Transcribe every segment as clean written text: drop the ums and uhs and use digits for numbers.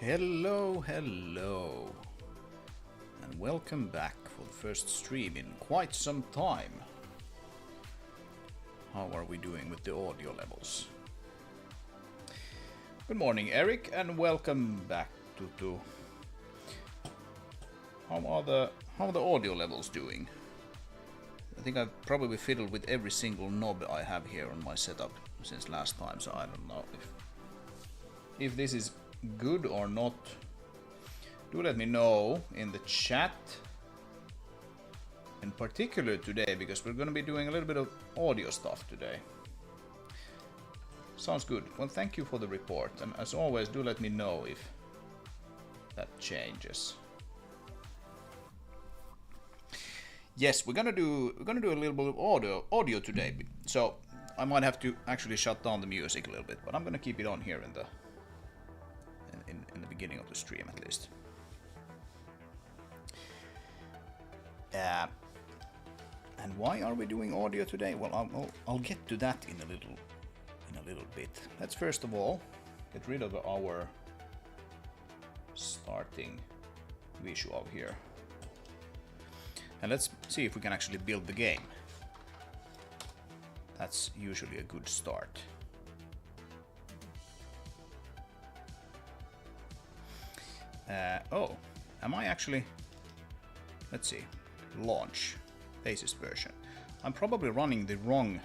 Hello, hello, and welcome back for the first stream in quite some time. How are we doing with the audio levels? Good morning, Eric, and welcome back to how are the audio levels doing? I think I've probably fiddled with every single knob I have here on my setup since last time, so I don't know if this is good or not. Do let me know in the chat, in particular today, because we're going to be doing a little bit of audio stuff today. Sounds good. Well, thank you for the report, and as always, do let me know if that changes. Yes, we're gonna do a little bit of audio today, so I might have to actually shut down the music a little bit, but I'm gonna keep it on here in the beginning of the stream at least. And why are we doing audio today? Well, I'll get to that in a little bit. Let's first of all get rid of our starting visual here. And let's see if we can actually build the game. That's usually a good start. Oh, am I actually... Let's see. Launch. Basis version. I'm probably running the wrong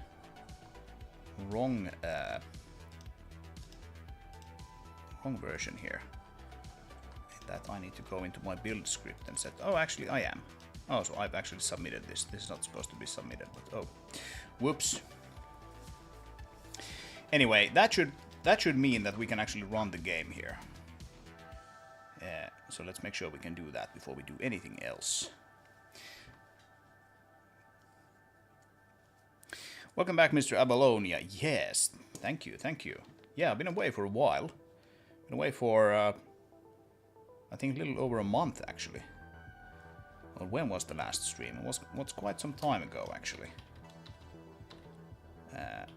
version here. That I need to go into my build script and set... Oh, actually I am. Oh, so I've actually submitted this. This is not supposed to be submitted, but oh, whoops. Anyway, that should mean that we can actually run the game here. So let's make sure we can do that before we do anything else. Welcome back, Mr. Abalonia. Yes, thank you, thank you. Yeah, I've been away for a while. Been away for, I think a little over a month, actually. Well, when was the last stream? It was quite some time ago, actually. Let's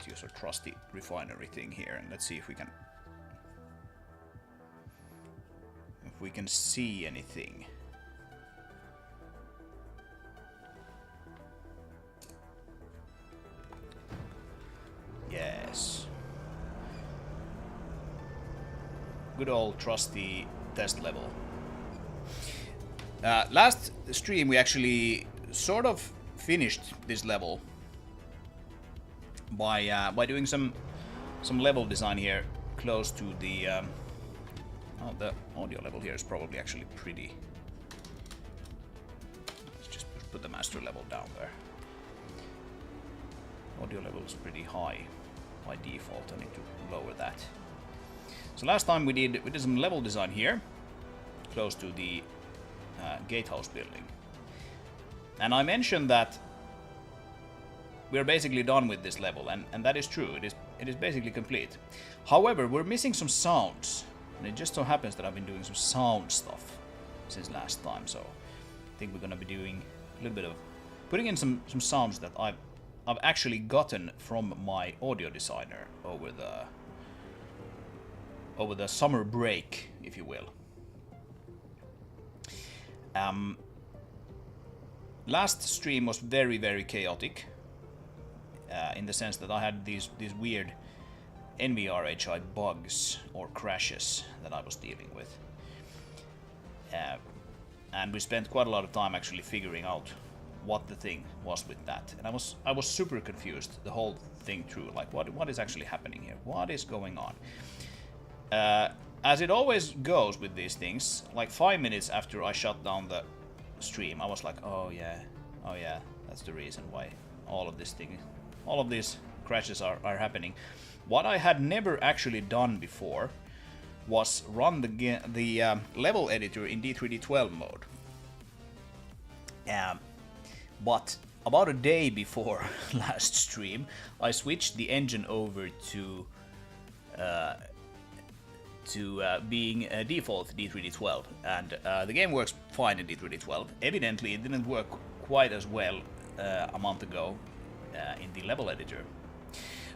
use our trusty refinery thing here, and let's see if we can see anything. Yes. Good old trusty test level. Last stream we actually sort of finished this level by doing some level design here close to the oh, the audio level here is probably actually pretty. Let's just put the master level down there. Audio level is pretty high by default. I need to lower that. So last time we did some level design here close to the gatehouse building, and I mentioned that we're basically done with this level, and that is true. It is basically complete. However, we're missing some sounds, and it just so happens that I've been doing some sound stuff since last time. So I think we're gonna be doing a little bit of putting in some sounds that I've actually gotten from my audio designer over the summer break, if you will. Last stream was very, very chaotic, in the sense that I had these weird NVRHI bugs or crashes that I was dealing with, and we spent quite a lot of time actually figuring out what the thing was with that, and I was super confused the whole thing through. Like, what is actually happening here? What is going on? As it always goes with these things, like 5 minutes after I shut down the stream, I was like, oh yeah, that's the reason why all of these crashes are happening. What I had never actually done before was run the level editor in D3D12 mode. But about a day before last stream, I switched the engine over to being default D3D12, and the game works fine in D3D12. Evidently, it didn't work quite as well a month ago in the level editor.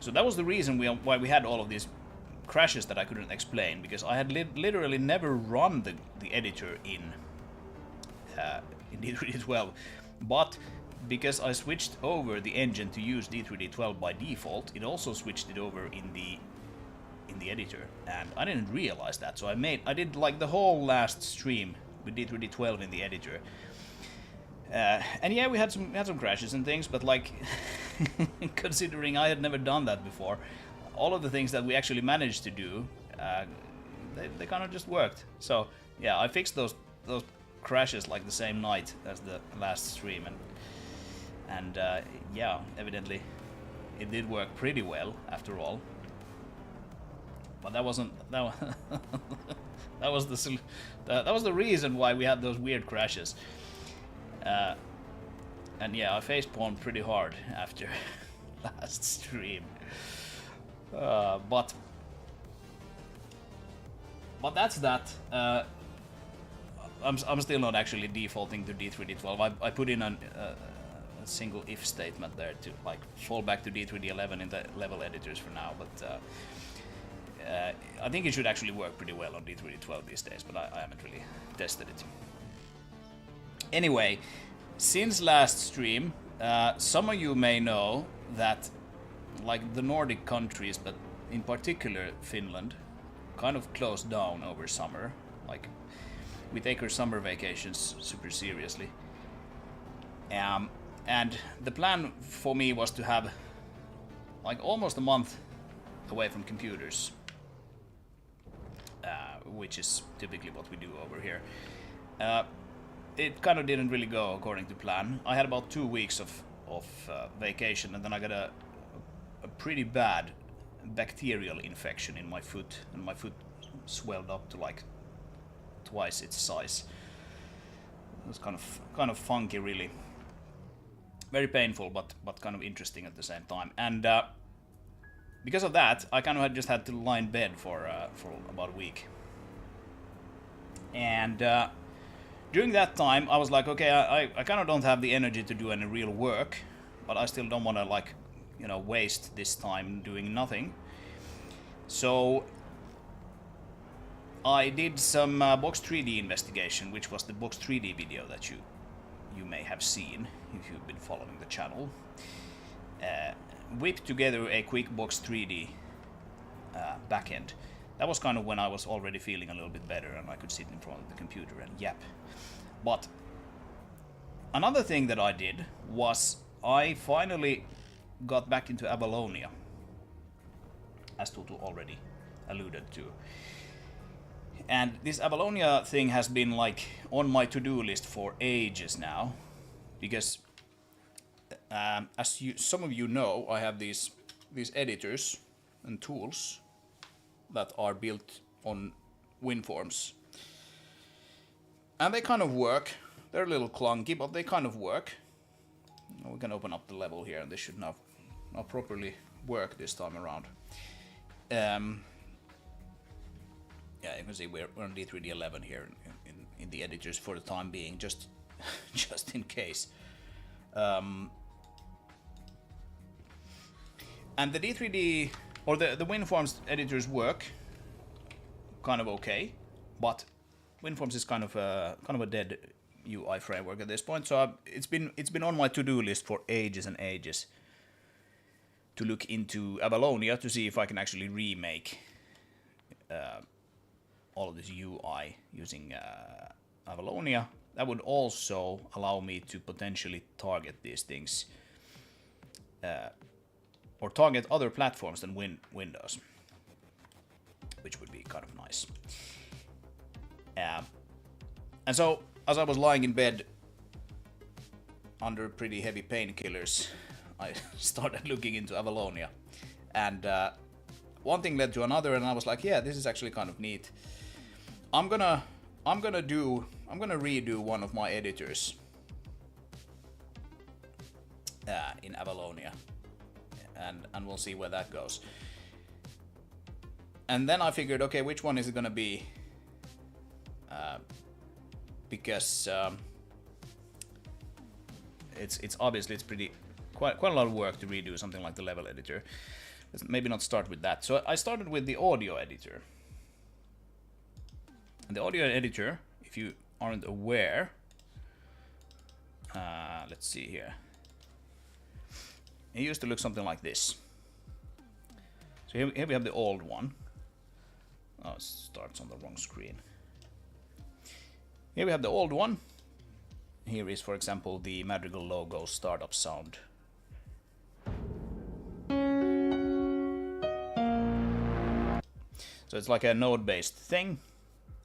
So that was the reason why we had all of these crashes that I couldn't explain because I had literally never run the editor in D3D12, but because I switched over the engine to use D3D12 by default, it also switched it over in the editor, and I didn't realize that. So I did like the whole last stream with D3D12 in the editor, and yeah, we had some crashes and things, but like considering I had never done that before, all of the things that we actually managed to do, they kind of just worked. So yeah, I fixed those crashes like the same night as the last stream, and yeah, evidently it did work pretty well after all. But that wasn't that was the reason why we had those weird crashes. And yeah, I facepalmed pretty hard after last stream. But that's that. I'm still not actually defaulting to D3D12. I put in a single if statement there to like fall back to D3D11 in the level editors for now, but I think it should actually work pretty well on D3D12 these days, but I haven't really tested it. Anyway, since last stream, some of you may know that like the Nordic countries, but in particular Finland, kind of closed down over summer. Like, we take our summer vacations super seriously. And the plan for me was to have like almost a month away from computers, which is typically what we do over here. It kind of didn't really go according to plan. I had about 2 weeks of vacation, and then I got a pretty bad bacterial infection in my foot, and my foot swelled up to like twice its size. It was kind of funky, really. Very painful, but kind of interesting at the same time. And because of that, I kind of just had to lie in bed for about a week. And during that time, I was like, okay, I kind of don't have the energy to do any real work, but I still don't want to, like, you know, waste this time doing nothing. So I did some Box 3D investigation, which was the Box 3D video that you may have seen if you've been following the channel. Whipped together a quick Box 3D backend. That was kind of when I was already feeling a little bit better and I could sit in front of the computer and yap. But another thing that I did was I finally got back into Avalonia, as Tutu already alluded to. And this Avalonia thing has been like on my to-do list for ages now, because as some of you know, I have these editors and tools that are built on WinForms. And they kind of work. They're a little clunky, but they kind of work. We can open up the level here, and this should now properly work this time around. Yeah, you can see we're on D3D11 here in the editors for the time being, just in case. And the D3D or the WinForms editors work kind of okay, but WinForms is kind of a dead UI framework at this point. So it's been on my to-do list for ages and ages to look into Avalonia to see if I can actually remake all of this UI using Avalonia. That would also allow me to potentially target these things or target other platforms than Windows, which would be kind of nice. And so, as I was lying in bed under pretty heavy painkillers, I started looking into Avalonia, and one thing led to another, and I was like, yeah, this is actually kind of neat. I'm gonna redo one of my editors in Avalonia, and we'll see where that goes. And then I figured, okay, which one is it gonna be? Because it's obviously quite a lot of work to redo something like the level editor. let's maybe not start with that. So I started with the audio editor. And the audio editor, if you aren't aware, let's see here. It used to look something like this. So here we have the old one. Oh, it starts on the wrong screen. Here we have the old one. Here is, for example, the Madrigal logo startup sound. So it's like a node-based thing,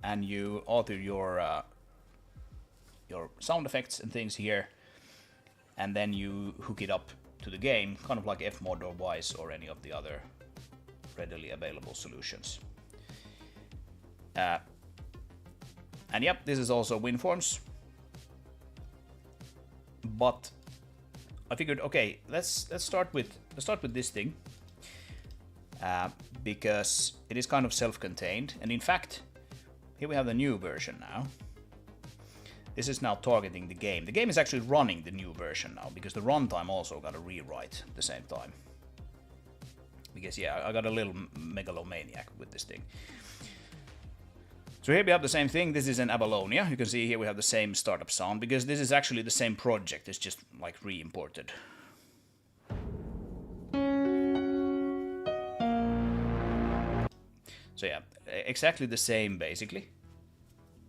and you author your sound effects and things here, and then you hook it up to the game, kind of like Fmod or Wise or any of the other readily available solutions. And yep, this is also WinForms. But I figured, okay, let's start with this thing, because it is kind of self-contained, and in fact, here we have the new version now. This is now targeting the game. The game is actually running the new version now, because the runtime also got a rewrite at the same time. Because yeah, I got a little megalomaniac with this thing. So here we have the same thing. This is in Avalonia. You can see here we have the same startup sound, because this is actually the same project. It's just like re-imported. So yeah, exactly the same basically.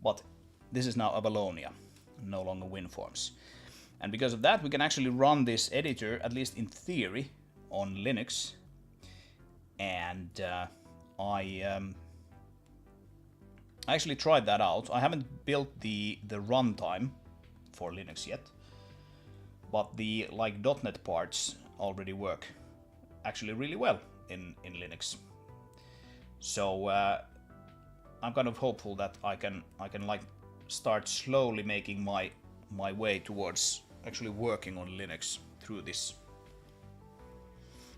But this is now Avalonia, no longer WinForms. And because of that, we can actually run this editor, at least in theory, on Linux. And I actually tried that out. I haven't built the runtime for Linux yet, but the like .NET parts already work actually really well in Linux. So I'm kind of hopeful that I can like start slowly making my way towards actually working on Linux through this.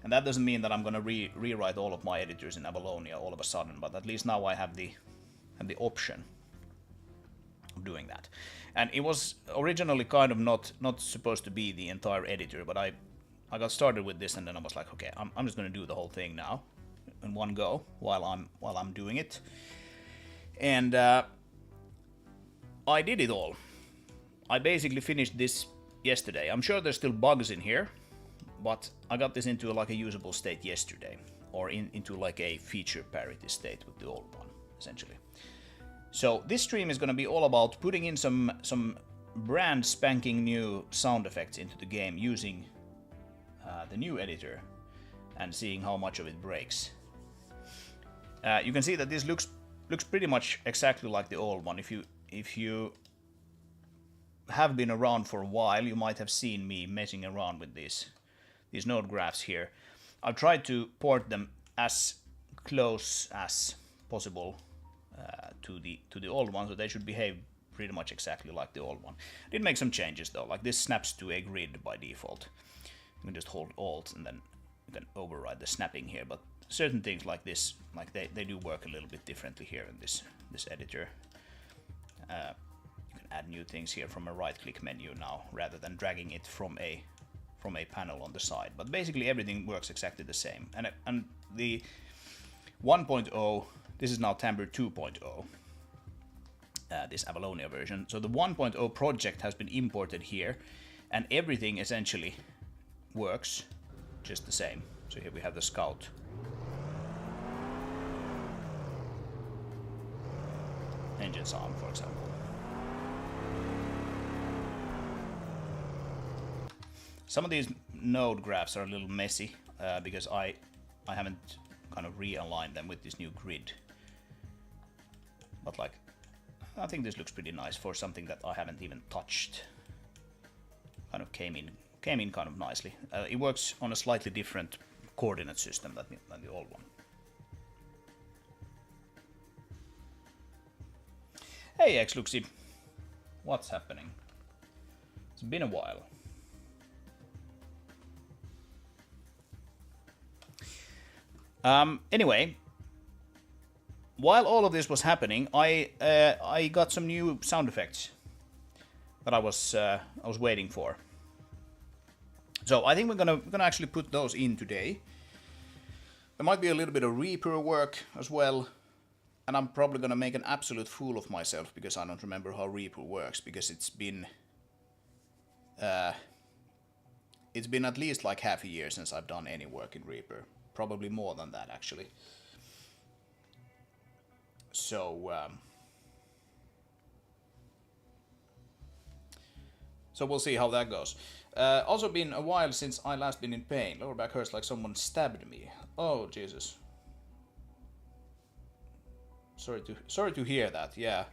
And that doesn't mean that I'm gonna rewrite all of my editors in Avalonia all of a sudden, but at least now I have the option of doing that. And it was originally kind of not supposed to be the entire editor, but I got started with this, and then I was like, okay, I'm just gonna do the whole thing now in one go while I'm doing it. And I did it all. I basically finished this yesterday. I'm sure there's still bugs in here, but I got this into like a usable state yesterday, or into like a feature parity state with the old one, essentially. So this stream is going to be all about putting in some brand spanking new sound effects into the game using the new editor and seeing how much of it breaks. You can see that this looks pretty much exactly like the old one. If you have been around for a while, you might have seen me messing around with these node graphs here. I've tried to port them as close as possible to the old one, so they should behave pretty much exactly like the old one. I did make some changes though, like this snaps to a grid by default. You can just hold Alt and then you can override the snapping here, but certain things like this, like they do work a little bit differently here in this editor. You can add new things here from a right-click menu now, rather than dragging it from a panel on the side. But basically everything works exactly the same. And the 1.0, this is now Timbre 2.0, this Avalonia version. So the 1.0 project has been imported here, and everything essentially works just the same. So here we have the Scout. Engine sound, for example. Some of these node graphs are a little messy because I haven't kind of realigned them with this new grid. But like, I think this looks pretty nice for something that I haven't even touched. Kind of came in kind of nicely. It works on a slightly different coordinate system than the old one. Hey Xluxy, what's happening? It's been a while. Anyway, while all of this was happening, I got some new sound effects that I was waiting for. So I think we're gonna actually put those in today. There might be a little bit of Reaper work as well. And I'm probably gonna make an absolute fool of myself because I don't remember how Reaper works, because it's been at least like half a year since I've done any work in Reaper. Probably more than that, actually. So we'll see how that goes. Also been a while since I last been in pain. Lower back hurts like someone stabbed me. Oh, Jesus. Sorry to hear that, yeah.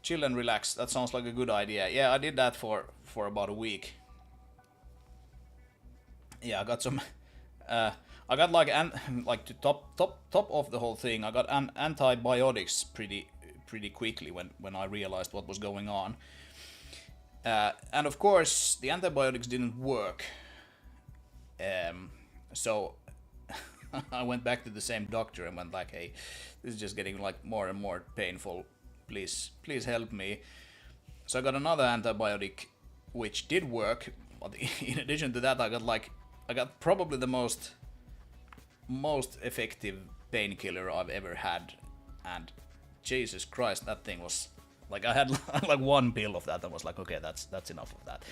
Chill and relax, that sounds like a good idea. Yeah, I did that for about a week. Yeah, I got some... I got like to top off the whole thing, I got antibiotics pretty quickly when I realized what was going on. And of course, the antibiotics didn't work. So... I went back to the same doctor and went like, hey, this is just getting like more and more painful. Please help me. So I got another antibiotic, which did work. But in addition to that, I got probably the most effective painkiller I've ever had. And Jesus Christ, that thing was like, I had like one pill of that and was like, okay, that's enough of that.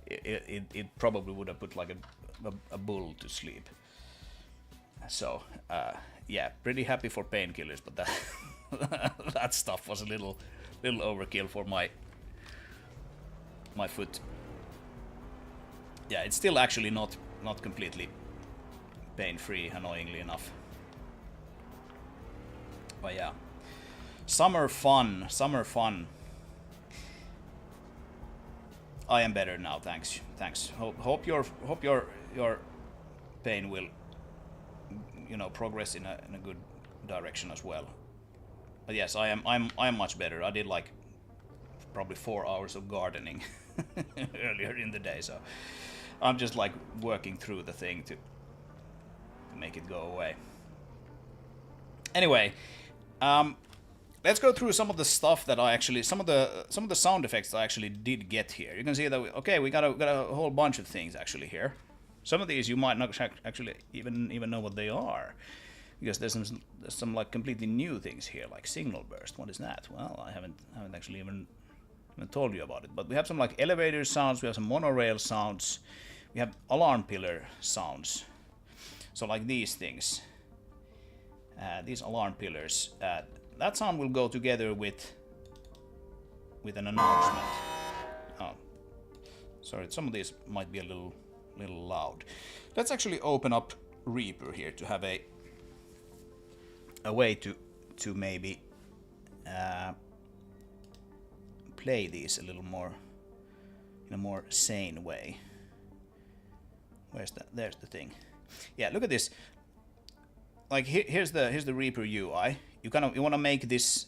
It probably would have put like a bull to sleep. So, yeah, pretty happy for painkillers, but that that stuff was a little overkill for my foot. Yeah, it's still actually not completely pain-free, annoyingly enough. But yeah, summer fun. I am better now, thanks. Hope your pain will, you know, progress in a good direction as well. But yes, I'm much better. I did like probably 4 hours of gardening earlier in the day, so I'm just like working through the thing to make it go away. Anyway, let's go through some of the stuff that I actually, some of the sound effects I actually did get here. You can see that we got a whole bunch of things actually here. Some of these you might not actually even know what they are, because there's some like completely new things here, like signal burst. What is that? Well, I haven't actually even told you about it. But we have some like elevator sounds, we have some monorail sounds, we have alarm pillar sounds. So like these things, these alarm pillars. That sound will go together with an announcement. Oh, sorry, some of these might be a little loud. Let's actually open up Reaper here to have a way to maybe play these a little more in a more sane way. There's the thing. Yeah, look at this. Like here's the Reaper UI. You want to make this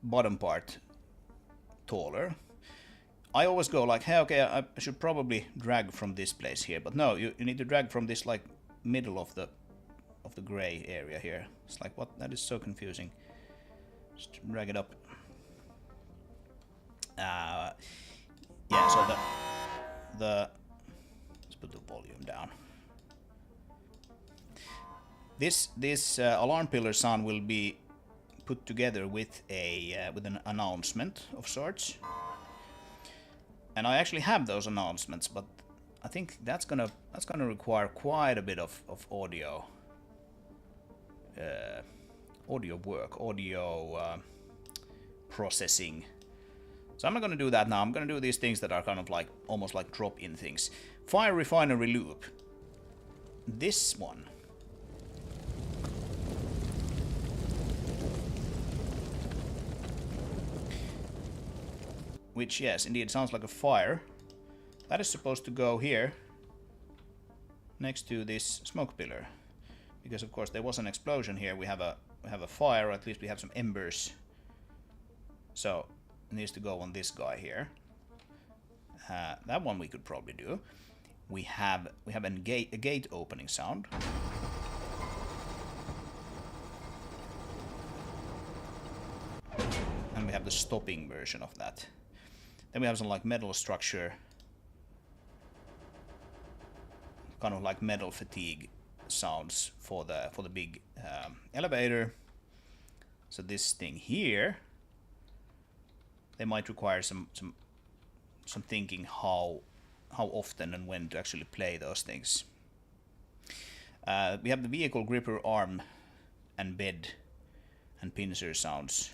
bottom part taller. I always go like, hey, okay, I should probably drag from this place here, but no, you need to drag from this like middle of the gray area here. It's like, what? That is so confusing. Just drag it up. Yeah. So let's put the volume down. This alarm pillar sound will be put together with an announcement of sorts. And I actually have those announcements, but I think that's gonna require quite a bit of audio work, audio processing. So I'm not gonna do that now. I'm gonna do these things that are kind of like almost like drop-in things. Fire refinery loop. This one. Which, yes, indeed sounds like a fire. That is supposed to go here, next to this smoke pillar, because of course there was an explosion here. We have a fire, or at least we have some embers. So it needs to go on this guy here. That one we could probably do. We have a gate opening sound. And we have the stopping version of that. Then we have some like metal structure kind of like metal fatigue sounds for the big elevator. So this thing here, they might require some thinking how often and when to actually play those things. We have the vehicle gripper arm and bed and pincer sounds.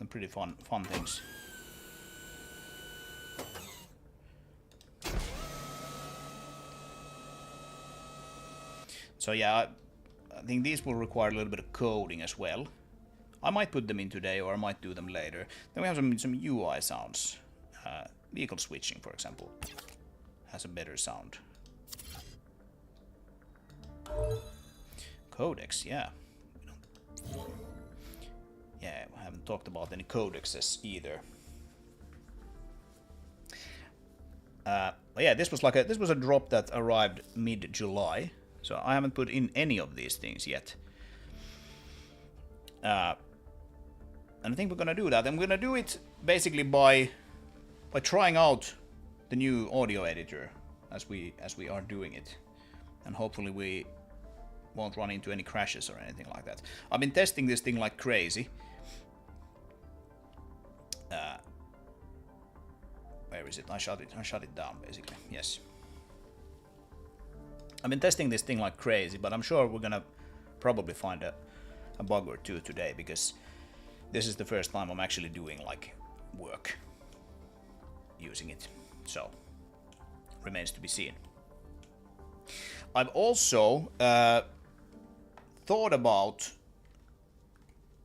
And pretty fun things. So yeah, I think these will require a little bit of coding as well. I might put them in today, or I might do them later. Then we have some UI sounds. Vehicle switching, for example, has a better sound. Codecs, yeah. Yeah, I haven't talked about any codexes either. But yeah, this was a drop that arrived mid-July, so I haven't put in any of these things yet. And I think we're gonna do that. I'm gonna do it basically by trying out the new audio editor as we are doing it, and hopefully we won't run into any crashes or anything like that. I've been testing this thing like crazy. Where is it? I shut it down basically. Yes. I've been testing this thing like crazy, but I'm sure we're gonna probably find a bug or two today, because this is the first time I'm actually doing like work using it. So remains to be seen. I've also thought about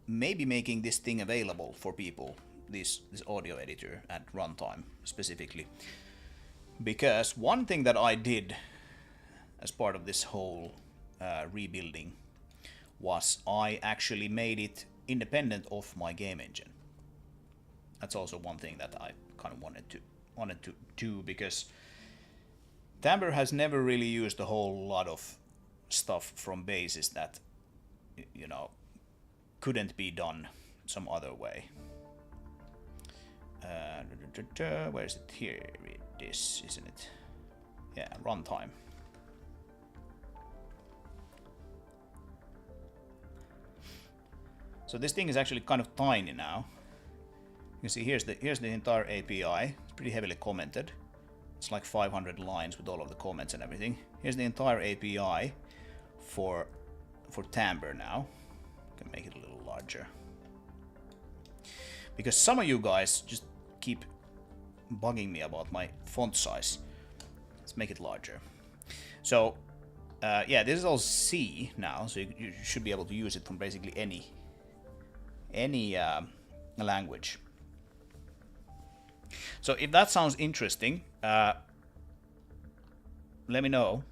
maybe making this thing available for people, this audio editor at runtime specifically, because one thing that I did as part of this whole rebuilding was I actually made it independent of my game engine. That's also one thing that I kind of wanted to do, because Tamper has never really used a whole lot of stuff from bases that, you know, couldn't be done some other way. Where is it? Here it is, isn't it? Yeah, runtime. So this thing is actually kind of tiny now. You can see here's the entire API. It's pretty heavily commented. It's like 500 lines with all of the comments and everything. Here's the entire API for Tamper now. Can make it a little larger, because some of you guys just keep bugging me about my font size. Let's make it larger. So yeah, this is all C now, so you should be able to use it from basically any language. So if that sounds interesting, let me know,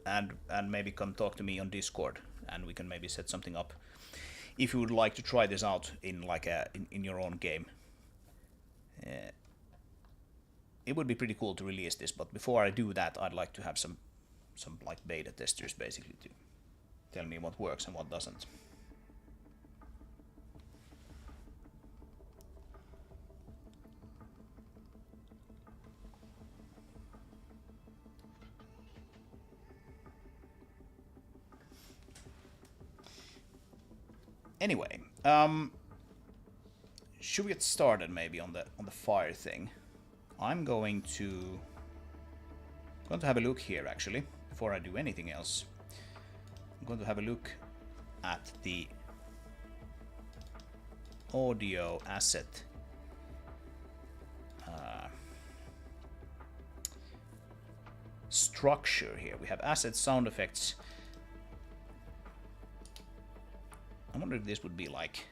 and maybe come talk to me on Discord, and we can maybe set something up if you would like to try this out in like in your own game. It would be pretty cool to release this, but before I do that, I'd like to have some like beta testers basically to tell me what works and what doesn't. Anyway, should we get started maybe on the fire thing? I'm going to have a look here actually before I do anything else. I'm going to have a look at the audio asset structure here. We have asset sound effects. I wonder if this would be like,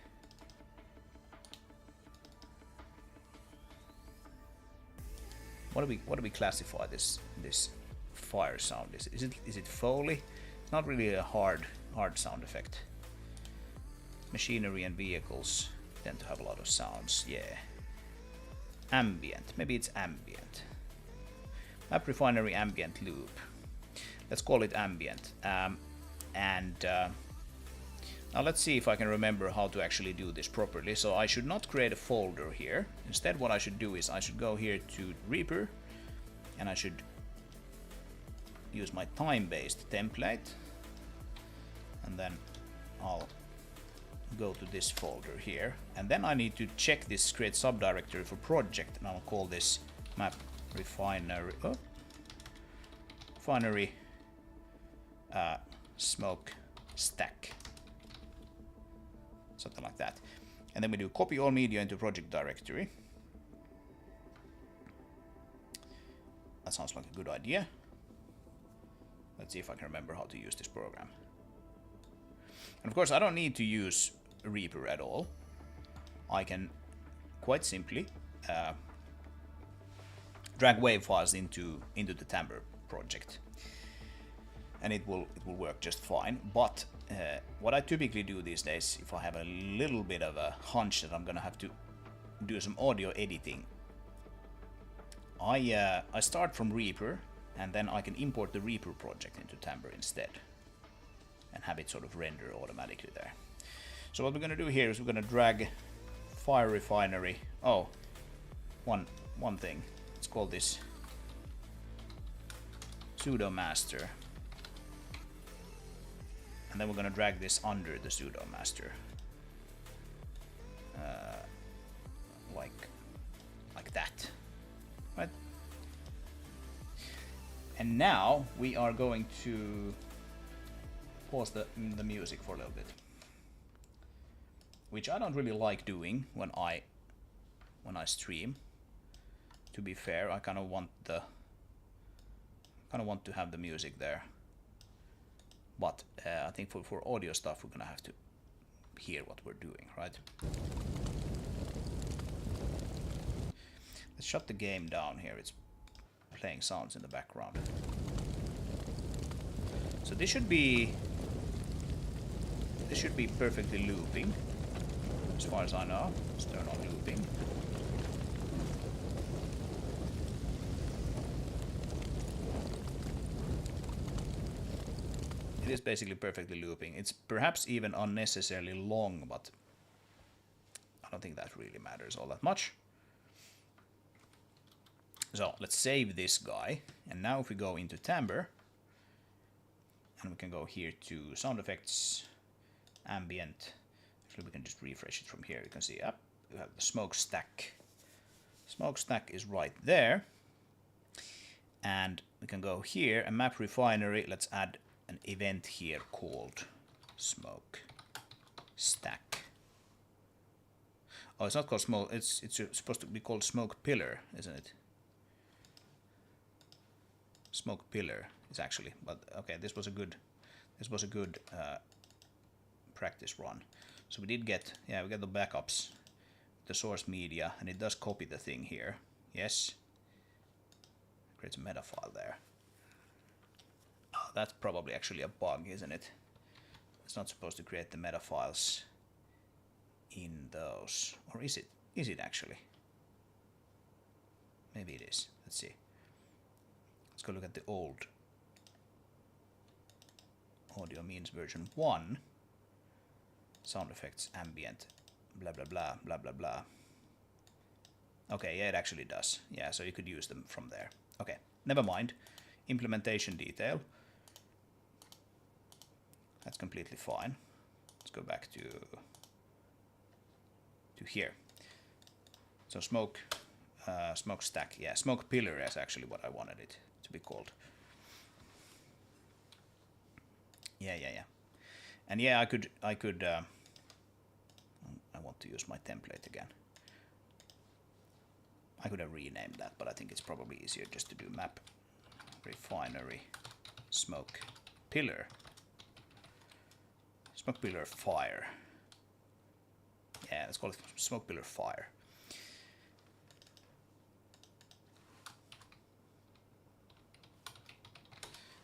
what do we classify this fire sound? Is it Foley? It's not really a hard sound effect. Machinery and vehicles tend to have a lot of sounds. Yeah. Ambient. Maybe it's ambient. Map refinery ambient loop. Let's call it ambient. And Now let's see if I can remember how to actually do this properly. So I should not create a folder here. Instead what I should do is I should go here to Reaper and I should use my time-based template, and then I'll go to this folder here, and then I need to check this create subdirectory for project, and I'll call this map refinery smoke stack, something like that. And then we do copy all media into project directory. That sounds like a good idea. Let's see if I can remember how to use this program. And of course I don't need to use Reaper at all. I can quite simply drag wave files into the Timbre project, and it will work just fine. But what I typically do these days, if I have a little bit of a hunch that I'm gonna have to do some audio editing, I start from Reaper, and then I can import the Reaper project into Timbre instead and have it sort of render automatically there. So what we're going to do here is we're going to drag Fire Refinery. Oh, one thing. Let's call this sudo master. And then we're going to drag this under the sudo master. Like that. Right? And now we are going to pause the music for a little bit, which I don't really like doing when I stream. To be fair, I kind of want to have the music there, but I think for audio stuff we're gonna have to hear what we're doing, right? Let's shut the game down here. It's playing sounds in the background. So this should be perfectly looping, as far as I know. Let's turn on looping. It is basically perfectly looping. It's perhaps even unnecessarily long, but I don't think that really matters all that much. So let's save this guy, and now if we go into Timbre, and we can go here to sound effects, ambient. Actually, we can just refresh it from here. You can see up we have the smokestack. Smokestack is right there, and we can go here and map refinery. Let's add an event here called smoke stack. Oh, it's not called smoke. It's supposed to be called smoke pillar, isn't it? Smoke pillar is actually, but okay. This was a good practice run. So we did get, yeah, we got the backups, the source media, and it does copy the thing here. Yes. Creates a meta file there. Oh, that's probably actually a bug, isn't it? It's not supposed to create the meta files in those, or is it? Is it actually? Maybe it is. Let's see. Let's go look at the old audio means version 1. Sound effects, ambient, blah blah blah blah blah blah. Okay, yeah, it actually does. Yeah, so you could use them from there. Okay, never mind. Implementation detail. That's completely fine. Let's go back to here. So smoke stack. Yeah, smoke pillar is actually what I wanted it to be called. Yeah. And yeah, I could I want to use my template again. I could have renamed that, but I think it's probably easier just to do map refinery smoke pillar. Smoke pillar fire. Yeah, let's call it smoke pillar fire.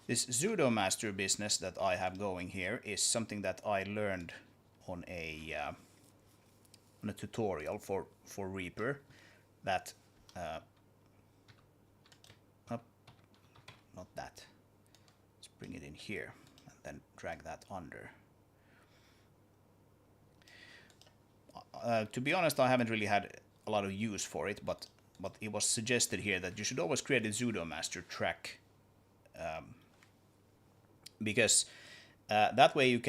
This sudo master business that I have going here is something that I learned on a tutorial for Reaper. That not that. Let's bring it in here and then drag that under. to be honest, I haven't really had a lot of use for it, but it was suggested here that you should always create a pseudo-master track, because that way you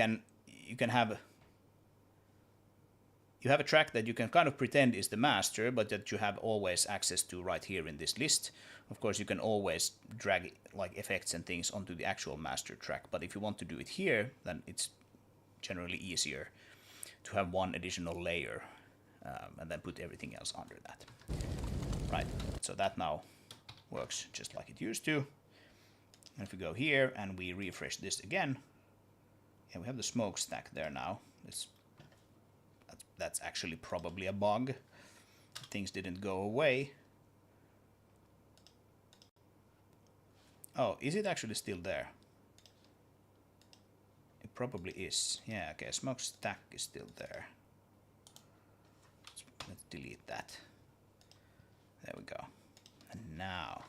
have a track that you can kind of pretend is the master, but that you have always access to right here in this list. Of course, you can always drag like effects and things onto the actual master track, but if you want to do it here, then it's generally easier to have one additional layer and then put everything else under that. Right, so that now works just like it used to. And if we go here and we refresh this again, yeah, we have the smokestack there now. That's actually probably a bug. Things didn't go away. Oh, is it actually still there? It probably is. Yeah, okay, smokestack is still there. Let's delete that. There we go. And now,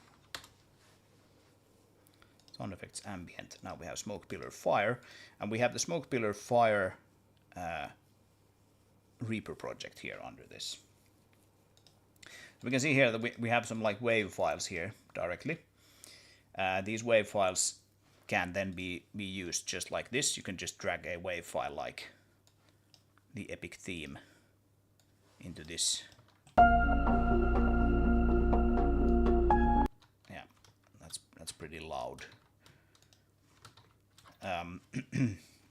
sound effects ambient. Now we have smoke pillar fire, and we have the smoke pillar fire Reaper project here under this. We can see here that we have some like wave files here directly. These wave files can then be used just like this. You can just drag a wave file like the epic theme into this. Yeah, that's pretty loud.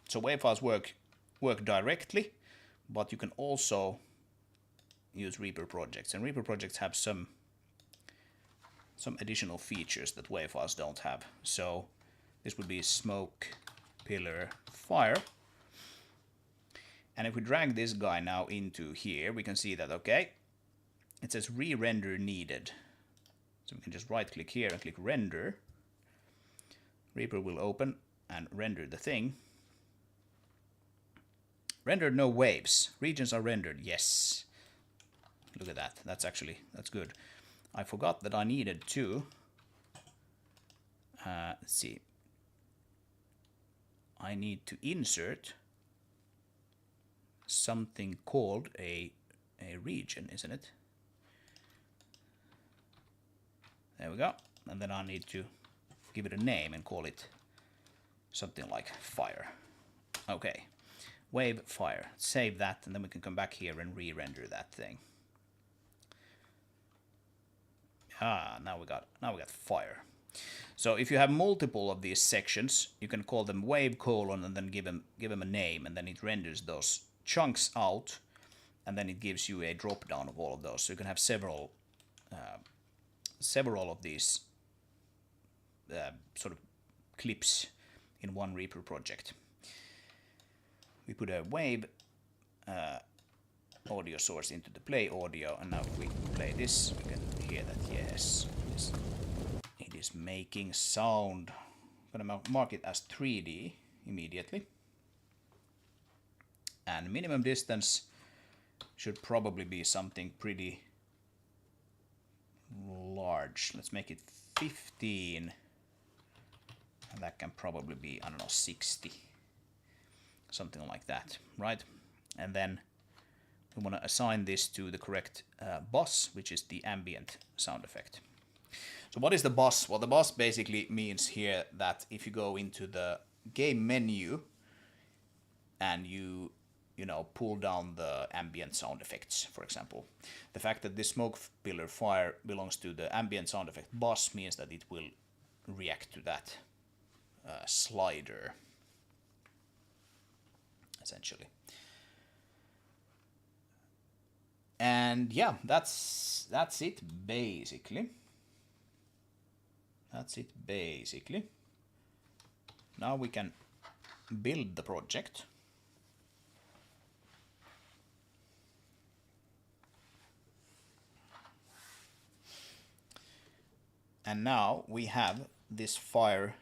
So wave files work directly, but you can also use Reaper projects, and Reaper projects have some additional features that wave files don't have. So this would be smoke pillar fire, and if we drag this guy now into here, we can see that okay, it says re-render needed. So we can just right click here and click render. Reaper will open and render the thing. Rendered no waves. Regions are rendered. Yes. Look at that. That's good. I forgot that I needed to. Let's see. I need to insert something called a region, isn't it? There we go. And then I need to give it a name and call it something like fire. Okay. Wave fire. Save that, and then we can come back here and re-render that thing. Now we got fire. So if you have multiple of these sections, you can call them wave colon and then give them a name, and then it renders those chunks out, and then it gives you a drop down of all of those. So you can have several of these sort of clips in one Reaper project. We put a wave audio source into the play audio, and now if we play this, we can hear that yes, it is making sound. I'm gonna mark it as 3D immediately, and minimum distance should probably be something pretty large. Let's make it 15, and that can probably be, I don't know, 60. Something like that, right? And then we want to assign this to the correct bus, which is the ambient sound effect. So what is the bus? Well, the bus basically means here that if you go into the game menu and you pull down the ambient sound effects, for example, the fact that this smoke pillar fire belongs to the ambient sound effect bus means that it will react to that slider, essentially. And yeah, that's it basically. That's it basically. Now we can build the project. And now we have this fire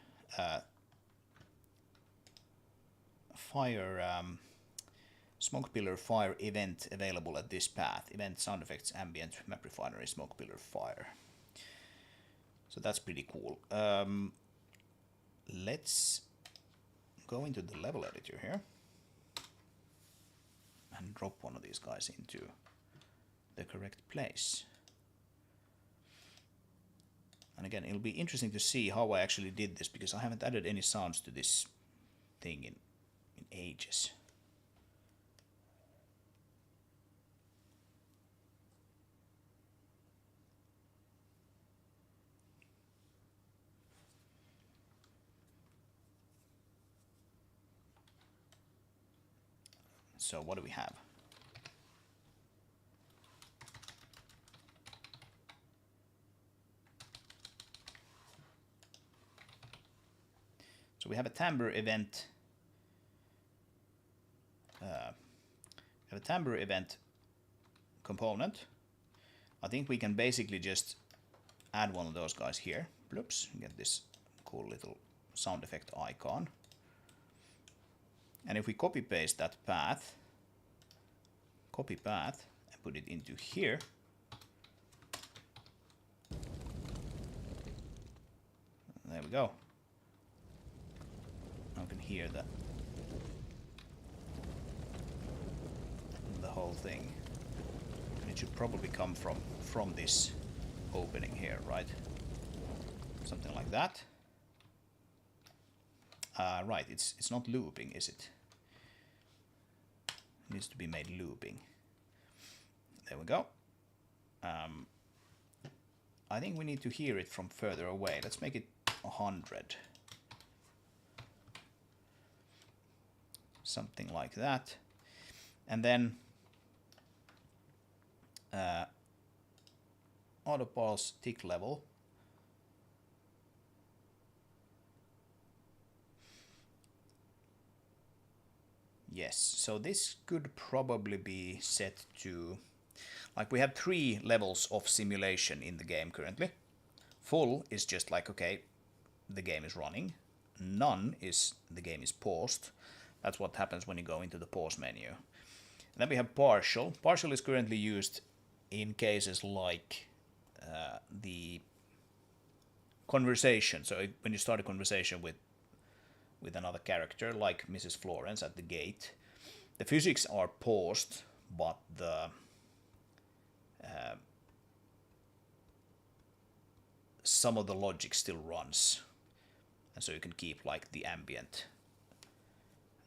smoke pillar fire event available at this path. Event sound effects ambient map refinery smoke pillar fire. So that's pretty cool. Let's go into the level editor here. and drop one of these guys into the correct place. And again, it'll be interesting to see how I actually did this, because I haven't added any sounds to this thing in ages. So what do we have? So we have a timbre event. Component. I think we can basically just add one of those guys here. Bloops, get this cool little sound effect icon. And if we copy paste that path, copy path, and put it into here, there we go. Now we can hear the whole thing. And it should probably come from this opening here, right? Something like that. Right, it's not looping, is it? It needs to be made looping. There we go. I think we need to hear it from further away. Let's make it 100. Something like that. And then auto pulse tick level. Yes, so this could probably be set to, like, we have 3 levels of simulation in the game currently. Full is just like, okay, the game is running. None is the game is paused. That's what happens when you go into the pause menu. And then we have partial. Partial is currently used in cases like the conversation. So when you start a conversation with another character, like Mrs. Florence at the gate, the physics are paused, but the some of the logic still runs, and so you can keep like the ambient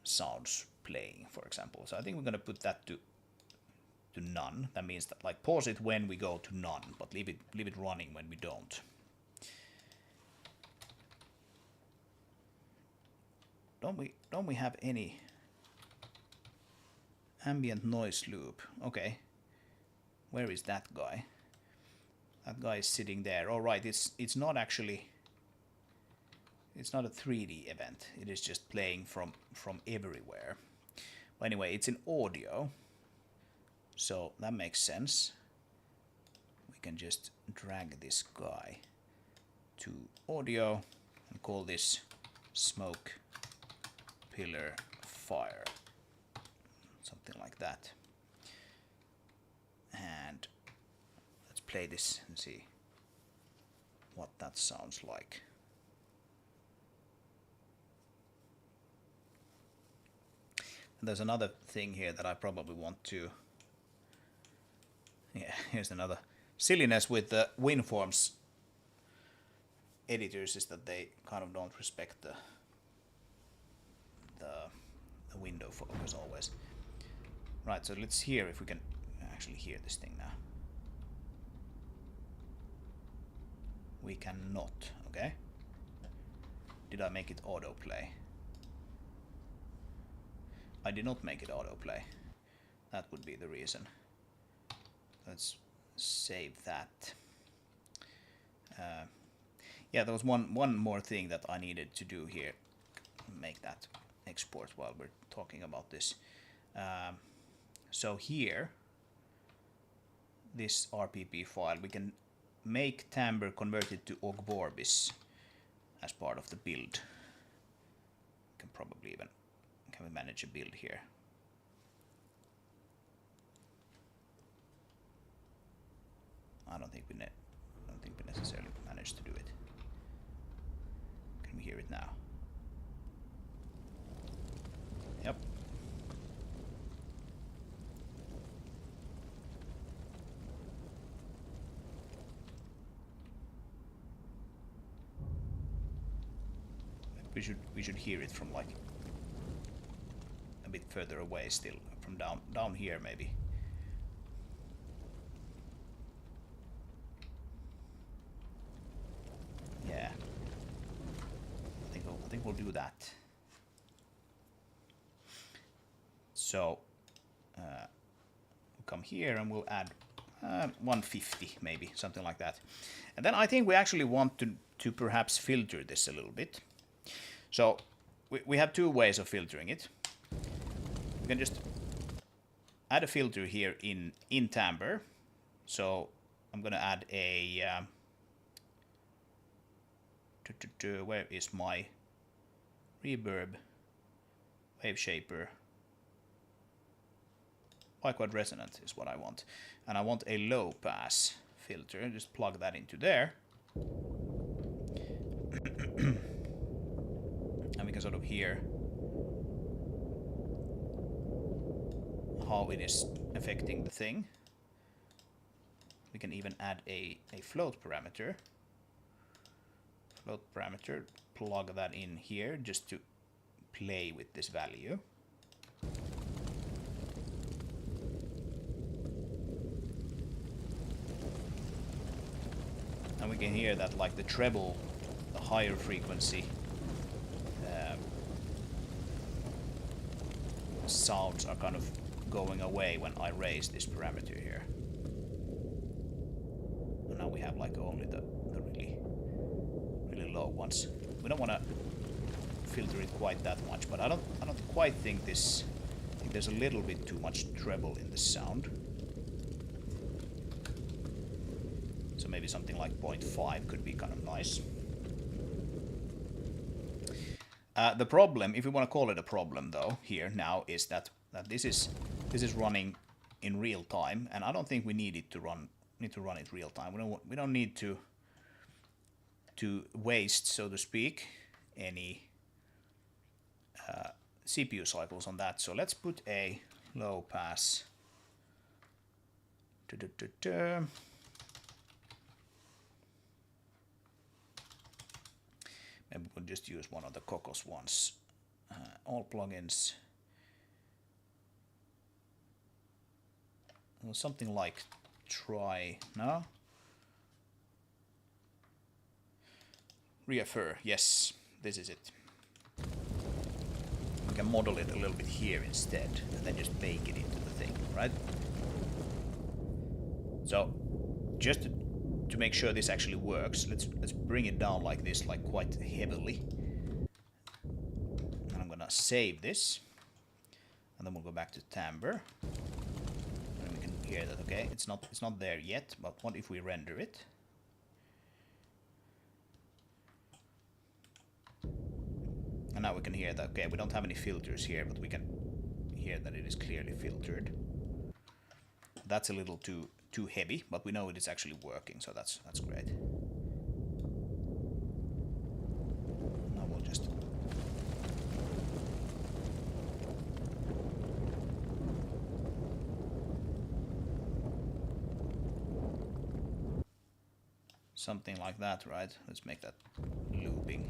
sounds playing, for example. So I think we're going to put that to none. That means that, like, pause it when we go to none, but leave it running when we don't. Don't we have any ambient noise loop? Okay, where is that guy? That guy is sitting there. All right, it's not actually. It's not a 3D event. It is just playing from everywhere. But anyway, it's in audio, so that makes sense. We can just drag this guy to audio and call this smoke pillar fire, something like that. And let's play this and see what that sounds like. And there's another thing here that I probably want to... Yeah, here's another silliness with the WinForms editors, is that they kind of don't respect the window focus always. Right, so let's hear if we can actually hear this thing now. We cannot, okay? Did I make it autoplay? I did not make it autoplay. That would be the reason. Let's save that. Yeah, there was one more thing that I needed to do here. Make that export while we're talking about this. So here, this RPP file, we can make timbre converted to Ogvorbis as part of the build. We can probably even can we manage a build here. I don't think we necessarily managed to do it. Can we hear it now? Yep. we should hear it from like a bit further away still, from down here maybe. Yeah, I think we'll do that. So we'll come here and we'll add 150 maybe, something like that. And then I think we actually want to perhaps filter this a little bit. So we have two ways of filtering it. We can just add a filter here in timbre. So I'm gonna add a where is my reverb wave shaper? Quad resonant is what I want, and I want a low pass filter. Just plug that into there. And we can sort of hear how it is affecting the thing. We can even add a float parameter. Plug that in here just to play with this value. And we can hear that like the treble, the higher frequency sounds are kind of going away when I raise this parameter here. And now we have like only the really low ones. We don't want to filter it quite that much, but I don't quite think this. I think there's a little bit too much treble in the sound. So maybe something like 0.5 could be kind of nice. The problem, if we want to call it a problem though, here now is that this is running in real time, and I don't think we need it to run it real time. We don't need to waste, so to speak, any CPU cycles on that. So let's put a low pass. Maybe we'll just use one of the Cocos ones. All plugins. Well, something like try. No? Refer. Yes, this is it. We can model it a little bit here instead, and then just bake it into the thing, right? So, just to make sure this actually works, let's bring it down like this, like quite heavily. And I'm gonna save this, and then we'll go back to timbre, and we can hear that. Okay, it's not there yet, but what if we render it? And now we can hear that. Okay, we don't have any filters here, but we can hear that it is clearly filtered. That's a little too heavy, but we know it is actually working, so that's great. Now we'll just something like that, right? Let's make that looping.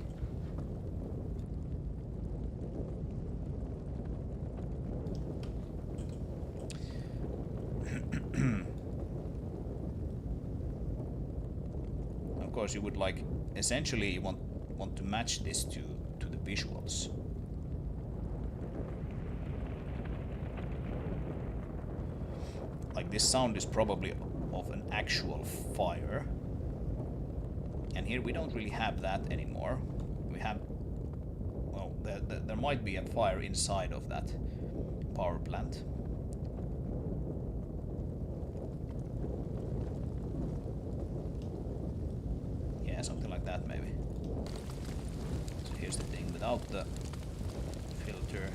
Of course, you would like, essentially you want to match this to the visuals. Like this sound is probably of an actual fire, and here we don't really have that anymore. We have, well, there might be a fire inside of that power plant. Yeah, something like that maybe. So here's the thing, without the filter,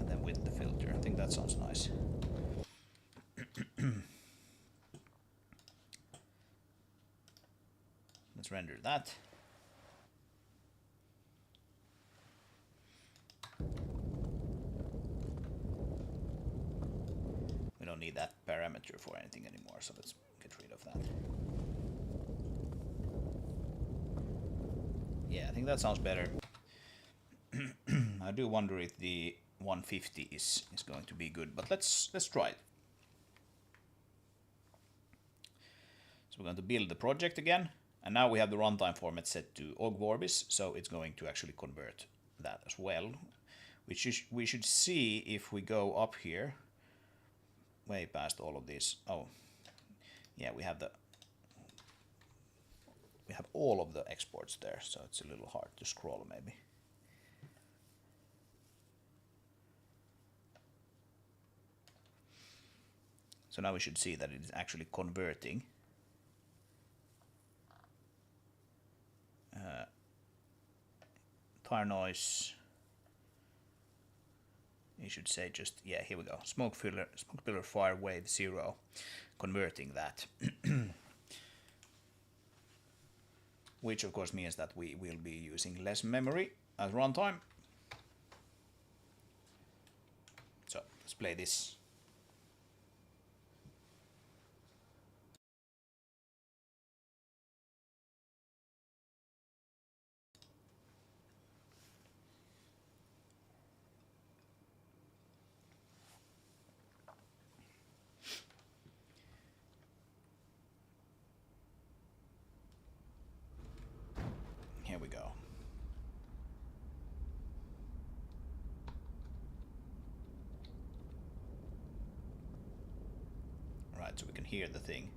and then with the filter. I think that sounds nice. Let's render that. We don't need that parameter for anything anymore, so let's get rid of that. Yeah, I think that sounds better. I do wonder if the 150 is going to be good, but let's try it. So we're going to build the project again, and now we have the runtime format set to Ogg Vorbis, so it's going to actually convert that as well. We should see if we go up here, way past all of this. Oh, yeah, we have all of the exports there, so it's a little hard to scroll maybe. So now we should see that it is actually converting. Tire noise. You should say just, yeah, here we go. Smoke pillar fire wave 0, converting that. Which of course means that we will be using less memory at runtime. So let's play this. Here we go. Right, so we can hear the thing.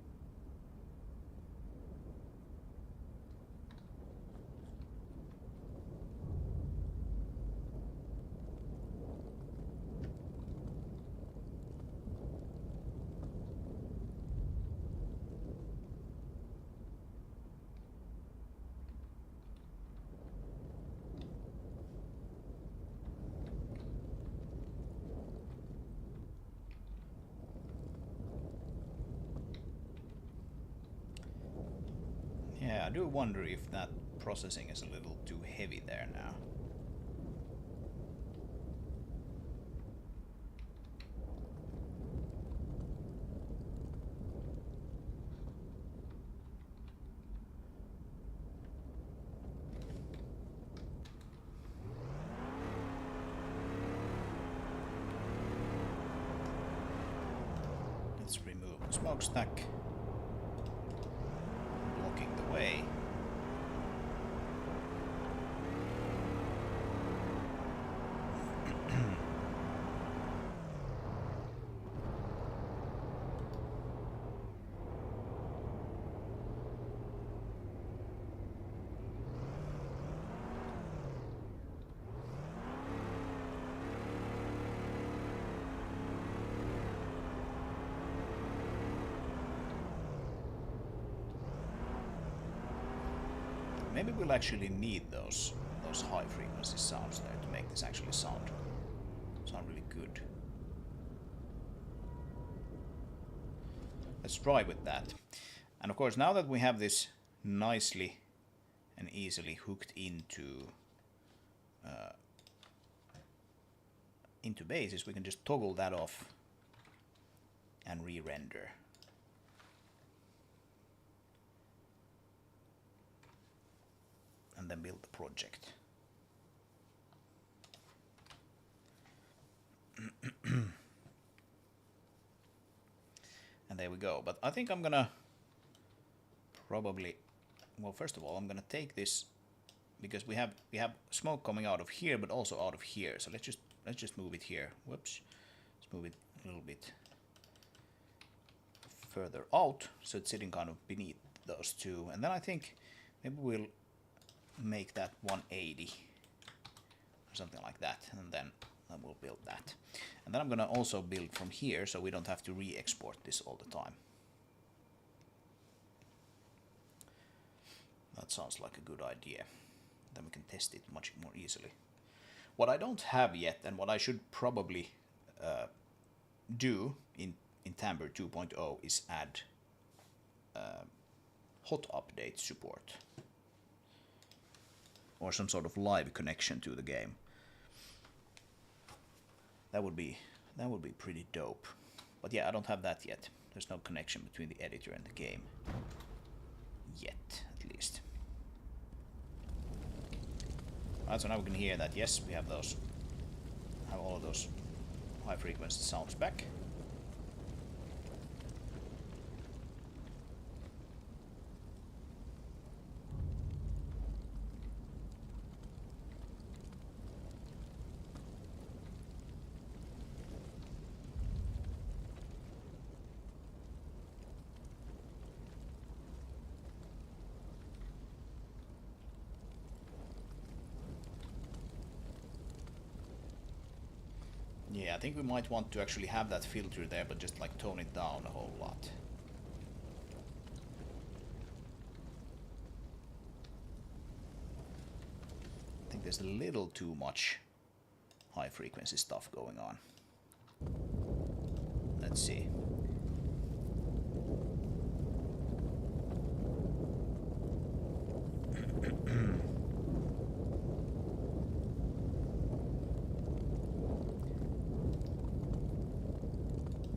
Yeah, I do wonder if that processing is a little too heavy there now. Let's remove the smokestack, blocking the way. Maybe we'll actually need those high frequency sounds there to make this actually sound really good. Let's try with that. And of course, now that we have this nicely and easily hooked into Basis, we can just toggle that off and re-render. And then build the project. And there we go. But I think I'm gonna probably, well, first of all, I'm gonna take this because we have smoke coming out of here, but also out of here. So let's just move it here. Whoops. Let's move it a little bit further out, so it's sitting kind of beneath those two. And then I think maybe we'll make that 180 or something like that, and then I will build that. And then I'm gonna also build from here, so we don't have to re-export this all the time. That sounds like a good idea. Then we can test it much more easily. What I don't have yet, and what I should probably do in Timbre 2.0 is add hot update support, or some sort of live connection to the game. That would be pretty dope. But yeah, I don't have that yet. There's no connection between the editor and the game. Yet, at least. Right, so now we can hear that. Yes, we have those. Have all of those high frequency sounds back. Yeah, I think we might want to actually have that filter there, but just like tone it down a whole lot. I think there's a little too much high frequency stuff going on. Let's see.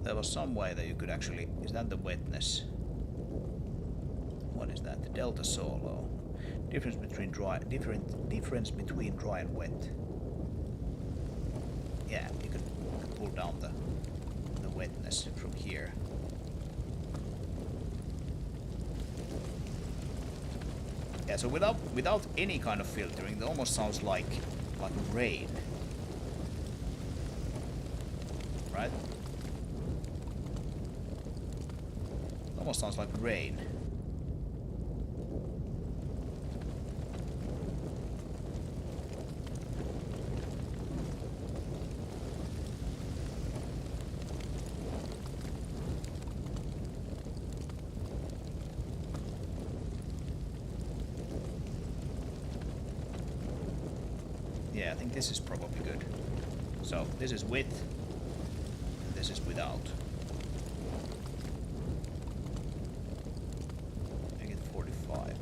There was some way that you could actually... Is that the wetness? What is that? The delta solo. Difference between dry... Difference between dry and wet. Yeah, you could pull down the wetness from here. Yeah, so without any kind of filtering, it almost sounds like rain. Right? Almost sounds like rain. Yeah, I think this is probably good. So this is with, and this is without. Make it 45.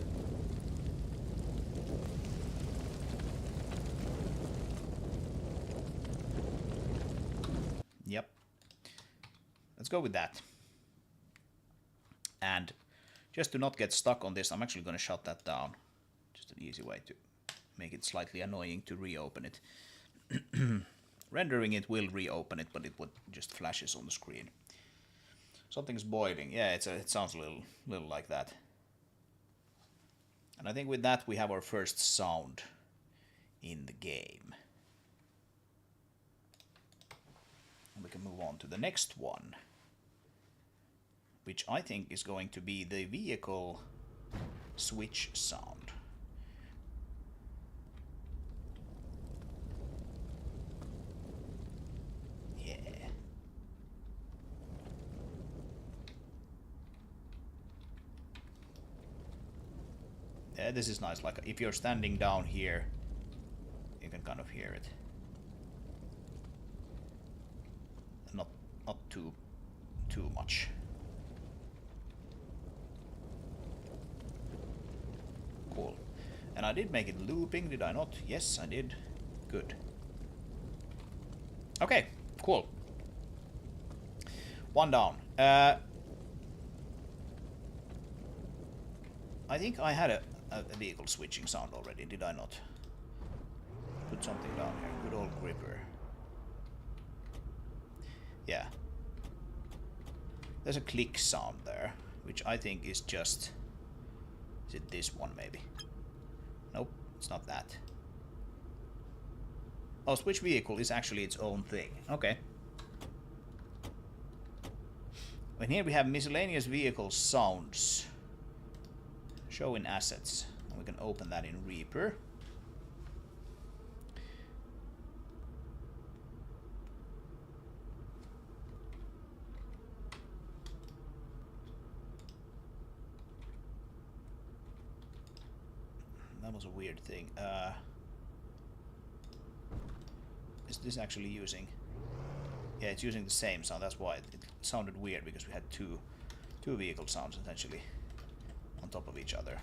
Yep. Let's go with that. And just to not get stuck on this, I'm actually going to shut that down. Just an easy way to make it slightly annoying to reopen it. Rendering it will reopen it, but it would just flashes on the screen. Something's boiling. Yeah, it sounds a little like that. And I think with that we have our first sound in the game. And we can move on to the next one, which I think is going to be the vehicle switch sound. Yeah, this is nice. Like if you're standing down here, you can kind of hear it. Not too much. Cool. And I did make it looping, did I not? Yes, I did. Good. Okay, cool. One down. I think I had a vehicle switching sound already, did I not? Put something down here. Good old gripper. Yeah. There's a click sound there, which I think is just... Is it this one, maybe? Nope, it's not that. Oh, switch vehicle is actually its own thing. Okay. And here we have miscellaneous vehicle sounds. Show in assets. And we can open that in Reaper. That was a weird thing. Is this actually using... Yeah, it's using the same sound. That's why it sounded weird, because we had two vehicle sounds essentially on top of each other.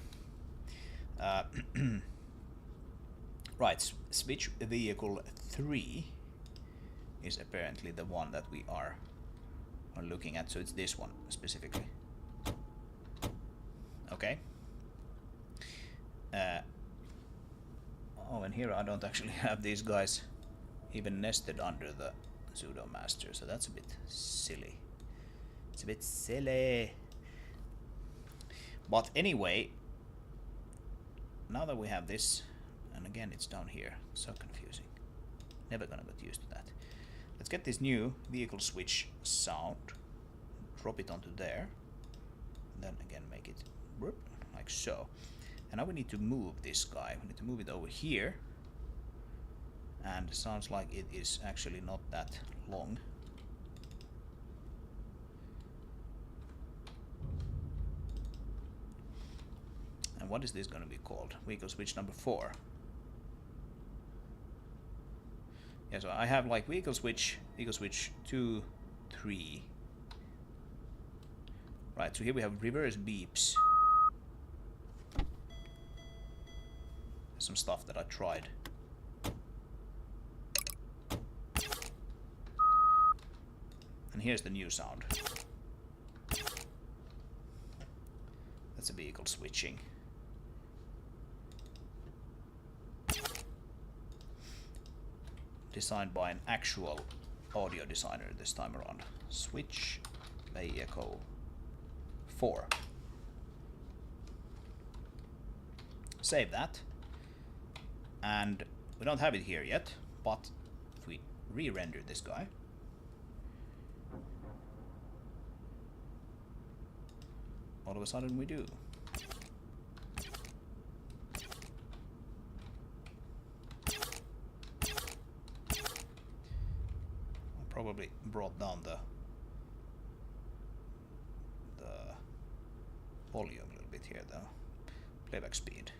Right, switch vehicle 3 is apparently the one that we are looking at, so it's this one specifically. Okay. Oh, and here I don't actually have these guys even nested under the pseudo master, so that's a bit silly. It's a bit silly. But anyway, now that we have this, and again it's down here, so confusing. Never gonna get used to that. Let's get this new vehicle switch sound, drop it onto there, and then again make it like so. And now we need to move this guy. We need to move it over here. And it sounds like it is actually not that long. And what is this going to be called? Vehicle switch number 4. Yeah, so I have like vehicle switch 2, 3. Right, so here we have reverse beeps. Some stuff that I tried. And here's the new sound. That's a vehicle switching. Designed by an actual audio designer this time around. Switch vehicle 4. Save that. And we don't have it here yet, but if we re-render this guy, all of a sudden we do. I probably brought down the volume a little bit here though. Playback speed.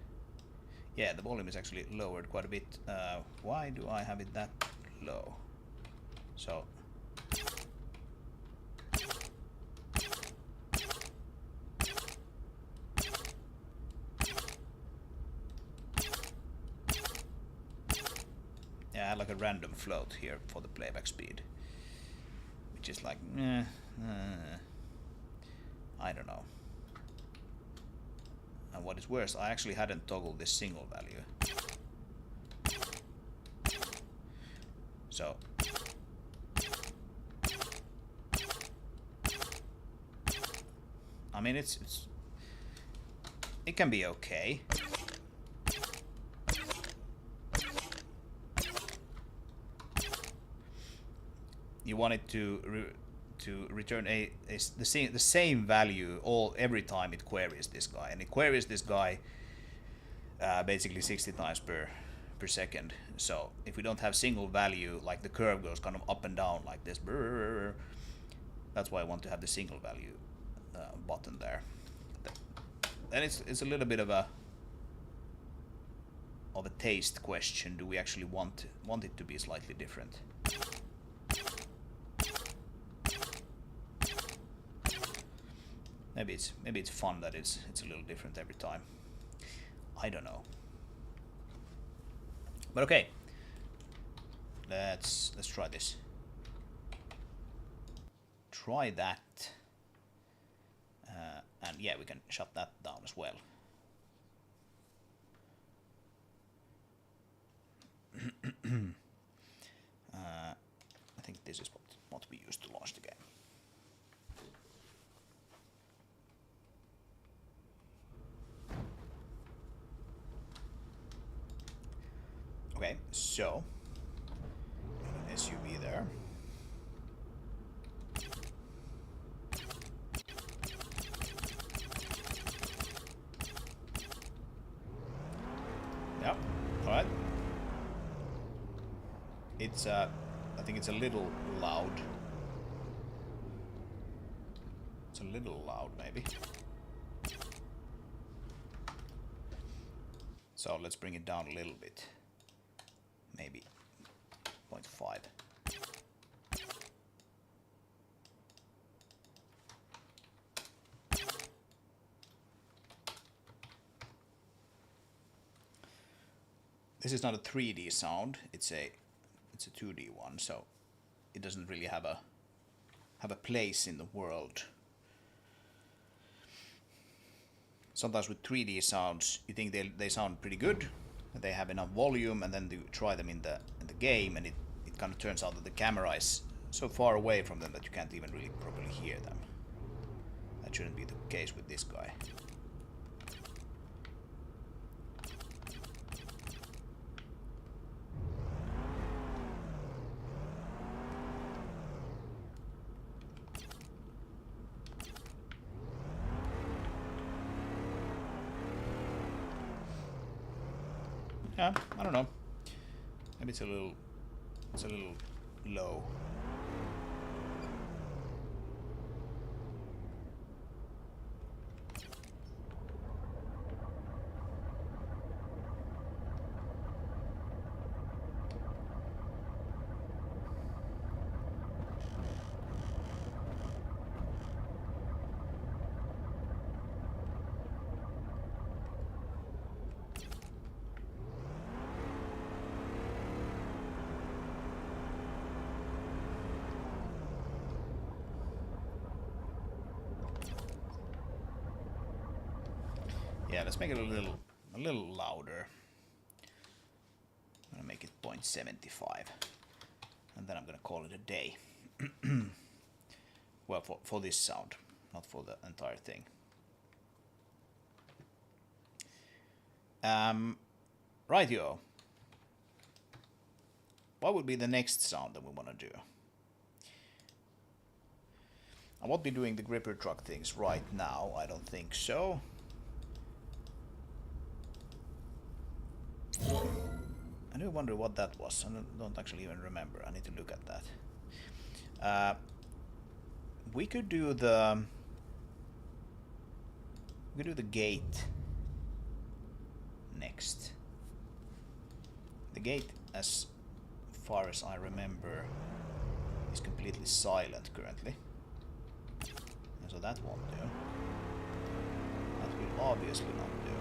Yeah, the volume is actually lowered quite a bit. Why do I have it that low? So yeah, I had like a random float here for the playback speed, which is like I don't know. And what is worse, I actually hadn't toggled this single value. So I mean it can be okay. You want it to return the same value every time it queries this guy, and it queries this guy basically 60 times per second. So if we don't have single value, like the curve goes kind of up and down like this, that's why I want to have the single value button there. Then it's a little bit of a taste question. Do we actually want it to be slightly different? Maybe it's fun that it's a little different every time. I don't know. But okay, let's try this. Try that, and yeah, we can shut that down as well. I think this is what we used to launch the game. Okay, so an SUV there. Yep. All right. It's I think it's a little loud. It's a little loud, maybe. So let's bring it down a little bit. Maybe 0.5. This is not a 3D sound, it's a 2D one, so it doesn't really have a place in the world. Sometimes with 3D sounds, you think they sound pretty good, they have enough volume, and then you try them in the game, and it kind of turns out that the camera is so far away from them that you can't even really properly hear them. That shouldn't be the case with this guy. Yeah, I don't know. Maybe it's a little low. Yeah, let's make it a little louder. I'm gonna make it 0.75, and then I'm gonna call it a day. Well, for this sound, not for the entire thing. Rightio. What would be the next sound that we want to do? I won't be doing the gripper truck things right now, I don't think so. I do wonder what that was. I don't actually even remember. I need to look at that. We could do the gate next. The gate, as far as I remember, is completely silent currently. And so that won't do. That will obviously not do.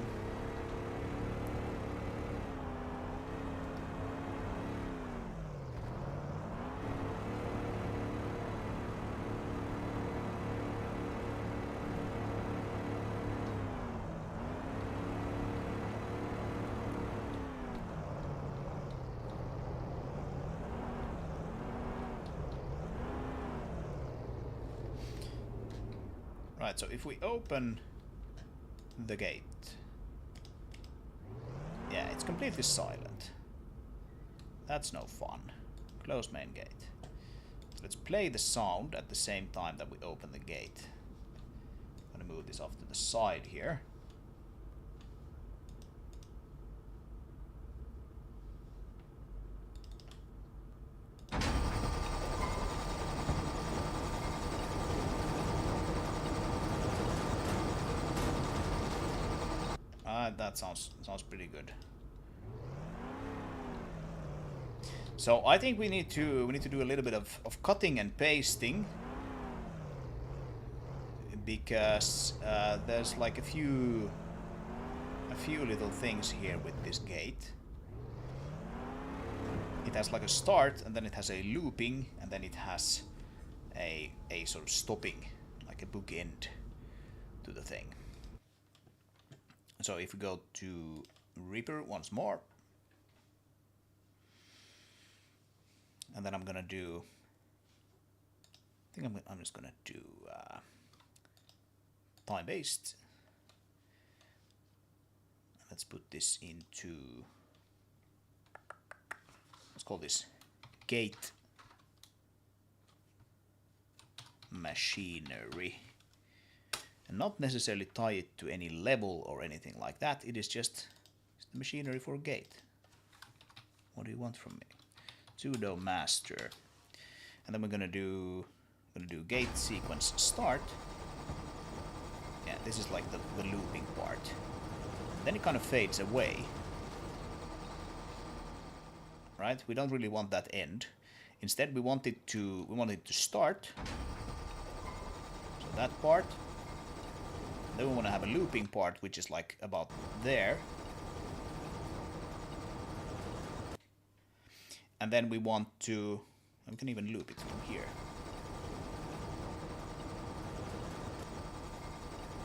Right, so if we open the gate, yeah, it's completely silent. That's no fun. Close main gate. So let's play the sound at the same time that we open the gate. I'm gonna move this off to the side here. That sounds pretty good. So I think we need to do a little bit of cutting and pasting, because there's like a few little things here with this gate. It has like a start, and then it has a looping, and then it has a sort of stopping, like a bookend to the thing. So if we go to Reaper once more, and then I'm gonna do, I think I'm just gonna do time-based. Let's put this into, let's call this gate machinery. And not necessarily tie it to any level or anything like that. It is just the machinery for a gate. What do you want from me? Sudo master. And then we're gonna do gate sequence start. Yeah, this is like the looping part. Then it kind of fades away. Right? We don't really want that end. Instead we want it to start. So that part. Then we want to have a looping part, which is like about there. And then we want to, we can even loop it from here.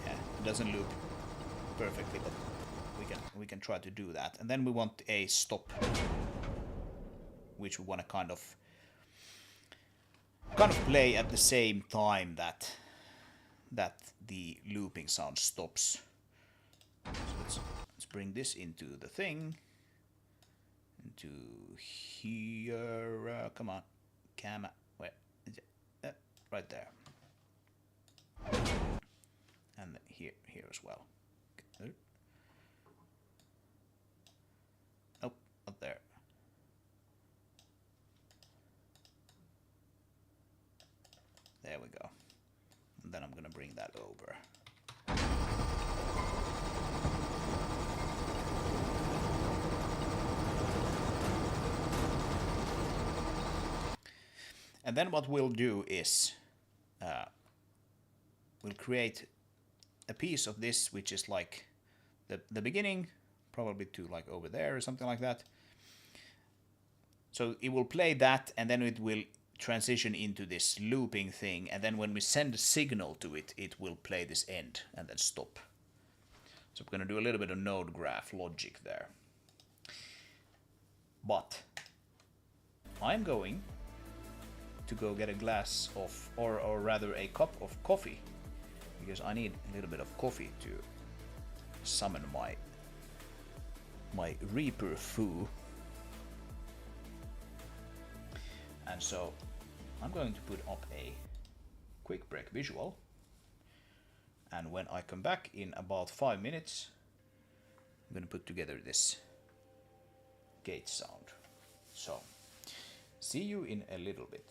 Yeah, it doesn't loop perfectly, but we can We can try to do that. And then we want a stop, which we want to kind of play at the same time that the looping sound stops. So let's bring this into the thing. Into here. Come on. Where is it? Right there. And here as well. Oh, up there. There we go. And then I'm gonna bring that over. And then what we'll do is we'll create a piece of this which is like the beginning, probably to like over there or something like that. So it will play that, and then it will transition into this looping thing, and then when we send a signal to it, it will play this end and then stop. So we're going to do a little bit of node graph logic there. But I'm going to go get a glass of, or rather a cup of coffee, because I need a little bit of coffee to summon my Reaper foo. And so I'm going to put up a quick break visual, and when I come back in about 5 minutes, I'm going to put together this gate sound. So see you in a little bit.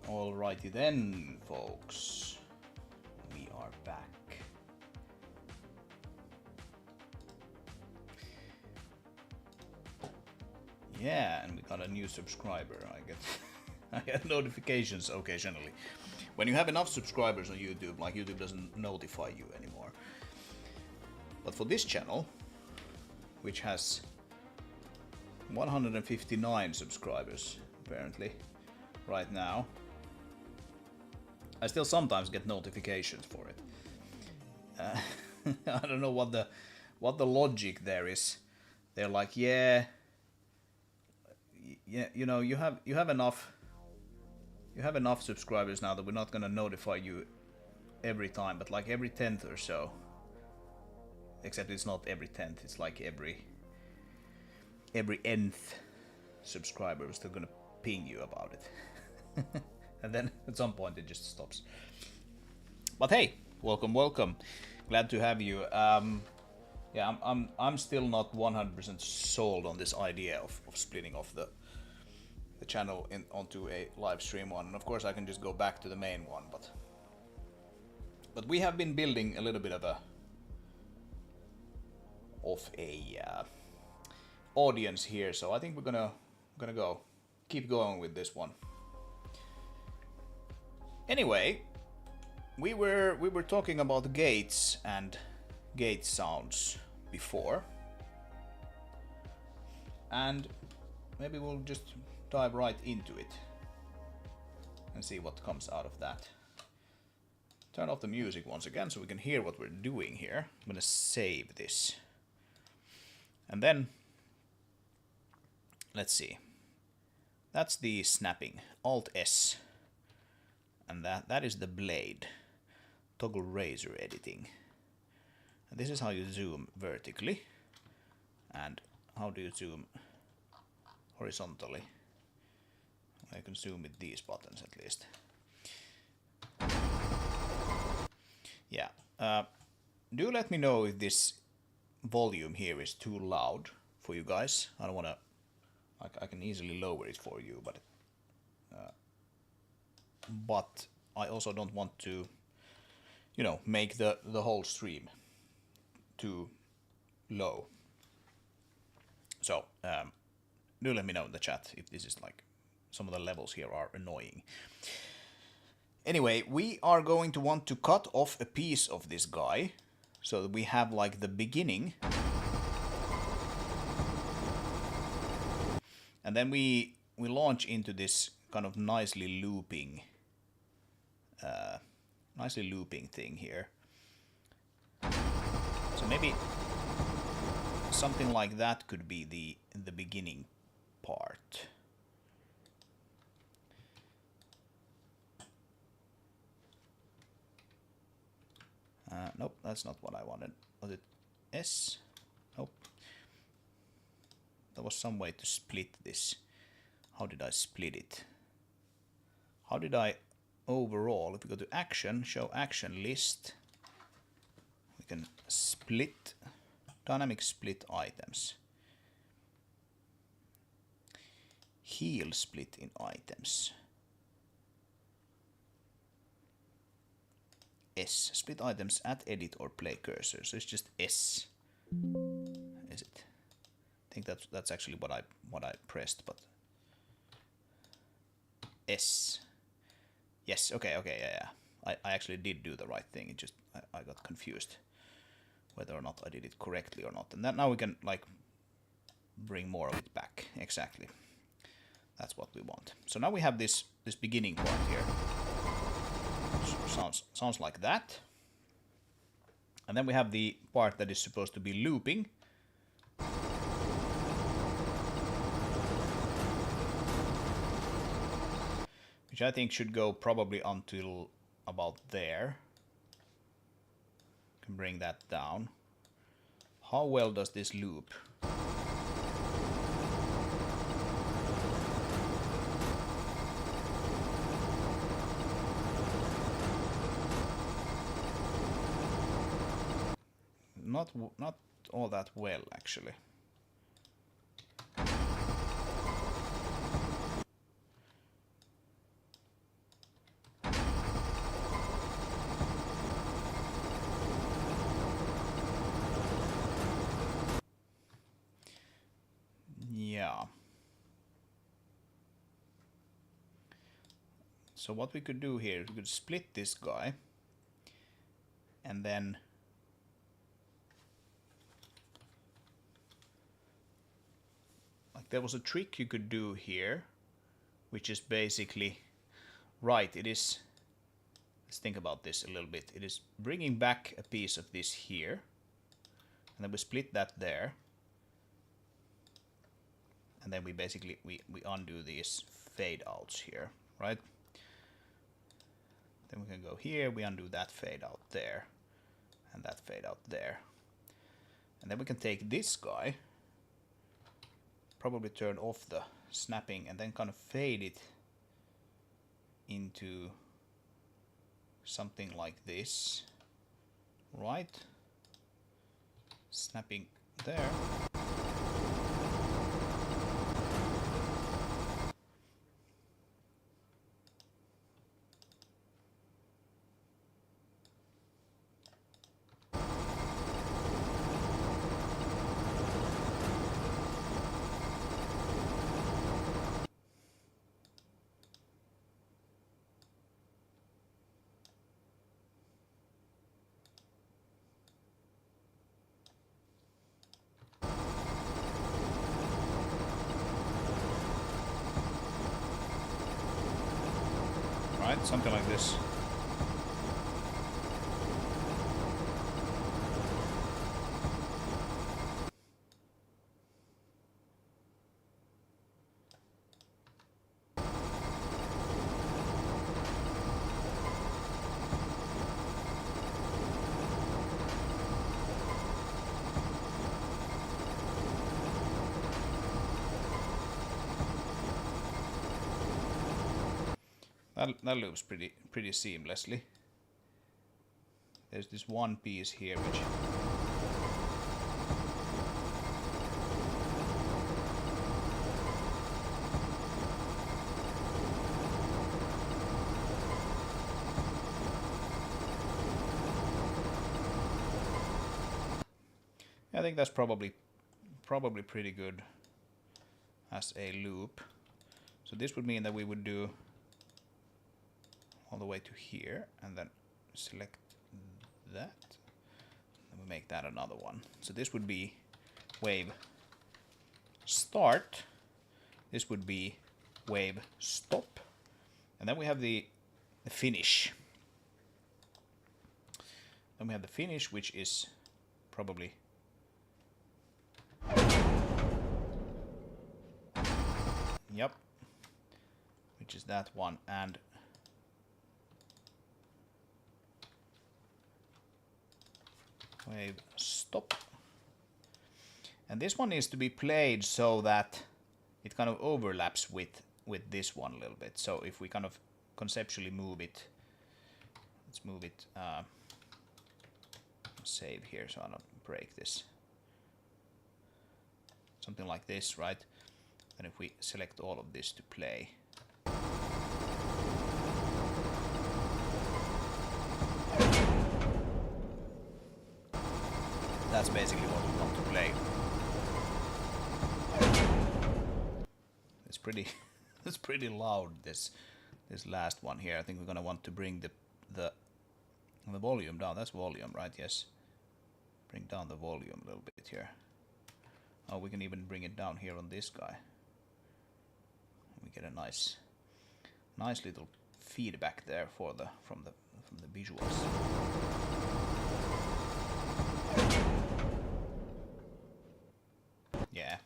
Alrighty then, folks. We are back. Yeah, and we got a new subscriber. I get notifications occasionally. When you have enough subscribers on YouTube, like YouTube doesn't notify you anymore. But for this channel, which has 159 subscribers apparently right now, I still sometimes get notifications for it. I don't know what the logic there is. They're like, yeah, you know, you have enough subscribers now that we're not gonna notify you every time, but like every 10th or so. Except it's not every 10th, it's like every nth subscriber is still gonna ping you about it. And then at some point it just stops. But hey, welcome. Glad to have you. Yeah, I'm still not 100% sold on this idea of splitting off the channel onto a live stream one. And of course I can just go back to the main one, but we have been building a little bit of a audience here, so I think we're gonna keep going with this one. Anyway, we were talking about gates and gate sounds before, and maybe we'll just dive right into it and see what comes out of that. Turn off the music once again so we can hear what we're doing here. I'm gonna save this, and then let's see. That's the snapping. Alt S. And that is the blade. Toggle razor editing. And this is how you zoom vertically. And how do you zoom horizontally? I can zoom with these buttons at least. Yeah. Do let me know if this volume here is too loud for you guys. I don't want to... I can easily lower it for you, but I also don't want to, you know, make the whole stream too low. So do let me know in the chat if this is like some of the levels here are annoying. Anyway, we are going to want to cut off a piece of this guy so that we have like the beginning. And then we launch into this kind of nicely looping thing here. So maybe something like that could be the beginning part. Nope, that's not what I wanted. Was it S? Nope. There was some way to split this. How did I split it? How did I overall, if we go to action, show action list, we can split, dynamic split items. Heal split in items. S, split items at edit or play cursor. So it's just S. Is it? I think that's actually what I pressed, but S. Yes, okay, yeah. I actually did do the right thing. It just I got confused whether or not I did it correctly or not. And that now we can like bring more of it back. Exactly. That's what we want. So now we have this beginning part here. Sounds like that. And then we have the part that is supposed to be looping. Which I think should go probably until about there. Can bring that down. How well does this loop? Not all that well, actually. So what we could do here, we could split this guy, and then like there was a trick you could do here, which is basically right. It is. Let's think about this a little bit. It is bringing back a piece of this here, and then we split that there, and then we basically we undo these fade outs here, right? Then we can go here, we undo that fade out there, and that fade out there. And then we can take this guy, probably turn off the snapping, and then kind of fade it into something like this, right? Snapping there. Right, something like this. That looks pretty seamlessly. There's this one piece here which I think that's probably pretty good as a loop. So this would mean that we would do all the way to here, and then select that, and we make that another one. So this would be wave start, this would be wave stop, and then we have the finish. Then we have the finish, which is probably yep, which is that one, and wave stop. And this one needs to be played so that it kind of overlaps with this one a little bit. So if we kind of conceptually move it, let's move it, save here so I don't break this. Something like this, right? And if we select all of this to play, that's basically what we want to play. It's pretty it's pretty loud, this last one here. I think we're gonna want to bring the volume down. That's volume, right? Yes. Bring down the volume a little bit here. Oh, we can even bring it down here on this guy. We get a nice little feedback there for from the visuals. Yeah,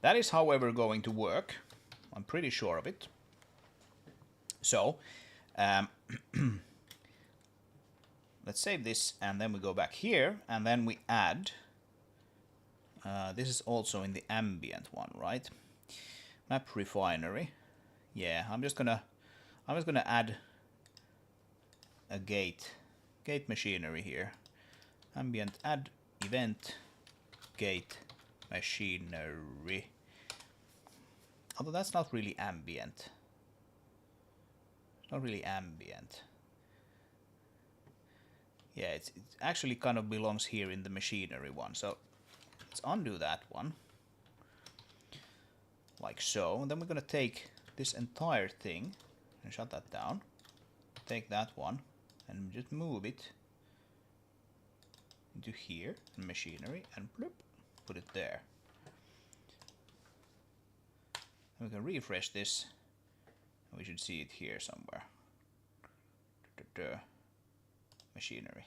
that is however going to work. I'm pretty sure of it. So let's save this, and then we go back here, and then we add this is also in the ambient one, right? Map refinery. Yeah, I'm just gonna add a gate machinery here. Ambient add event gate machinery. Although that's not really ambient. It's not really ambient. Yeah, it actually kind of belongs here in the machinery one. So let's undo that one. Like so. And then we're gonna take this entire thing and shut that down. take that one and just move it into here, machinery, and bloop, put it there. And we can refresh this, and we should see it here somewhere. Machinery.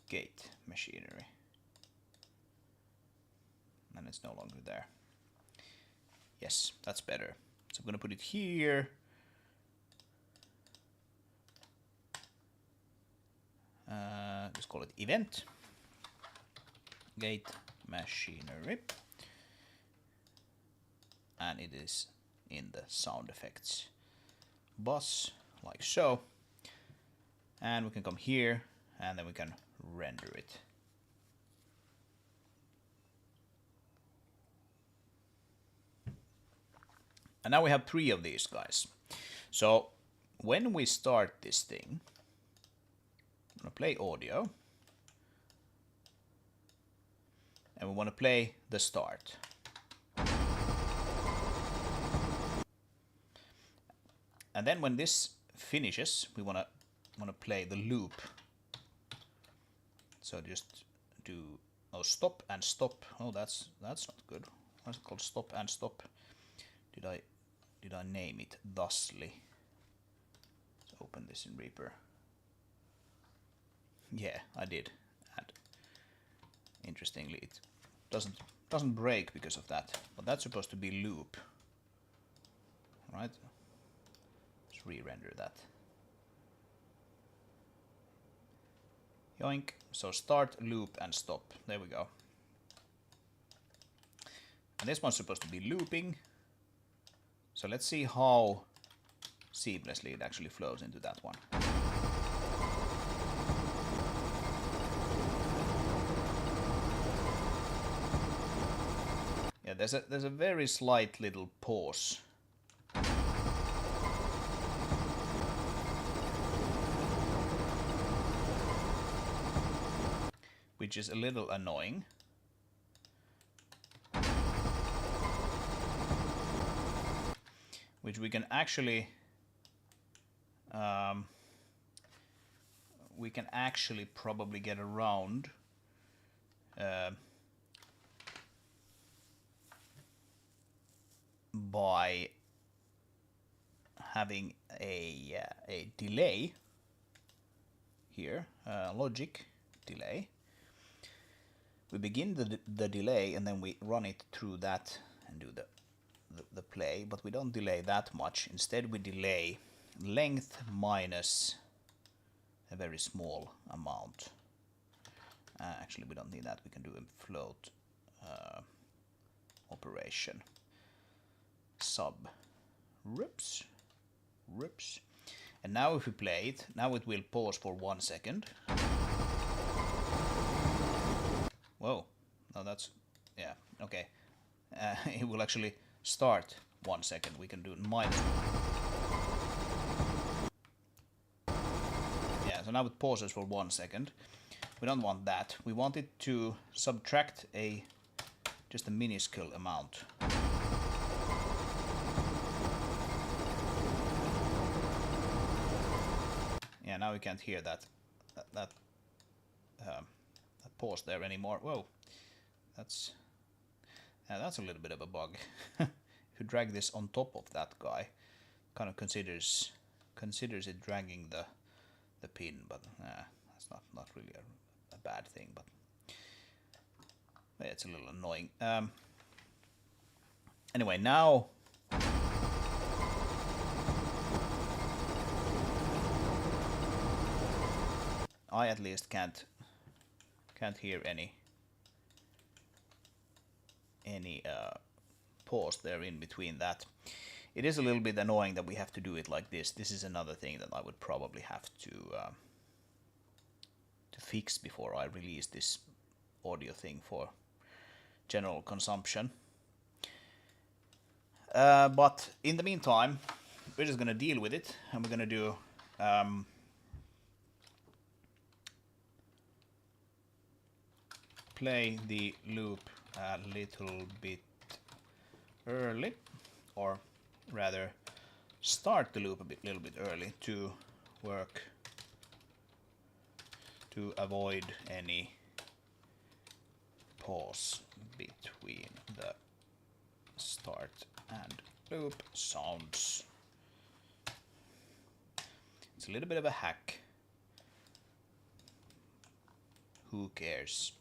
Gate machinery. And it's no longer there. Yes, that's better. So I'm gonna put it here. Let's call it event. Gate machinery. And it is in the sound effects bus, like so. And we can come here, and then we can render it. And now we have 3 of these guys. So when we start this thing, I'm gonna play audio. And we want to play the start. And then when this finishes, we want to play the loop. So just do stop and stop. Oh, that's not good. What's it called? Stop and stop. Did I name it thusly? Let's open this in Reaper. Yeah, I did. And interestingly, it doesn't break because of that. But that's supposed to be loop. Right? Let's re-render that. Yoink. So start, loop, and stop. There we go. And this one's supposed to be looping. So let's see how seamlessly it actually flows into that one. Yeah, there's a very slight little pause. Which is a little annoying. Which we can actually probably get around by having a delay here, logic delay. We begin the delay and then we run it through that and do the play, but we don't delay that much. Instead we delay length minus a very small amount. Actually we don't need that, we can do a float operation. Sub rips. And now if we play it, now it will pause for 1 second. Whoa, no that's, yeah, okay. It will actually start 1 second, we can do -1. Yeah, so now it pauses for 1 second. We don't want that. We want it to subtract just a minuscule amount. Yeah, now we can't hear that pause there anymore. Whoa, that's a little bit of a bug. If you drag this on top of that guy, kind of considers it dragging the pin, but that's not really a bad thing, but yeah, it's a little annoying. Anyway, now I at least can't hear any pause there in between that. It is a little bit annoying that we have to do it like this. This is another thing that I would probably have to fix before I release this audio thing for general consumption. But in the meantime, we're just gonna deal with it, and we're gonna do play the loop a little bit early, or rather start the loop a little bit early to work to avoid any pause between the start and loop sounds. It's a little bit of a hack. Who cares?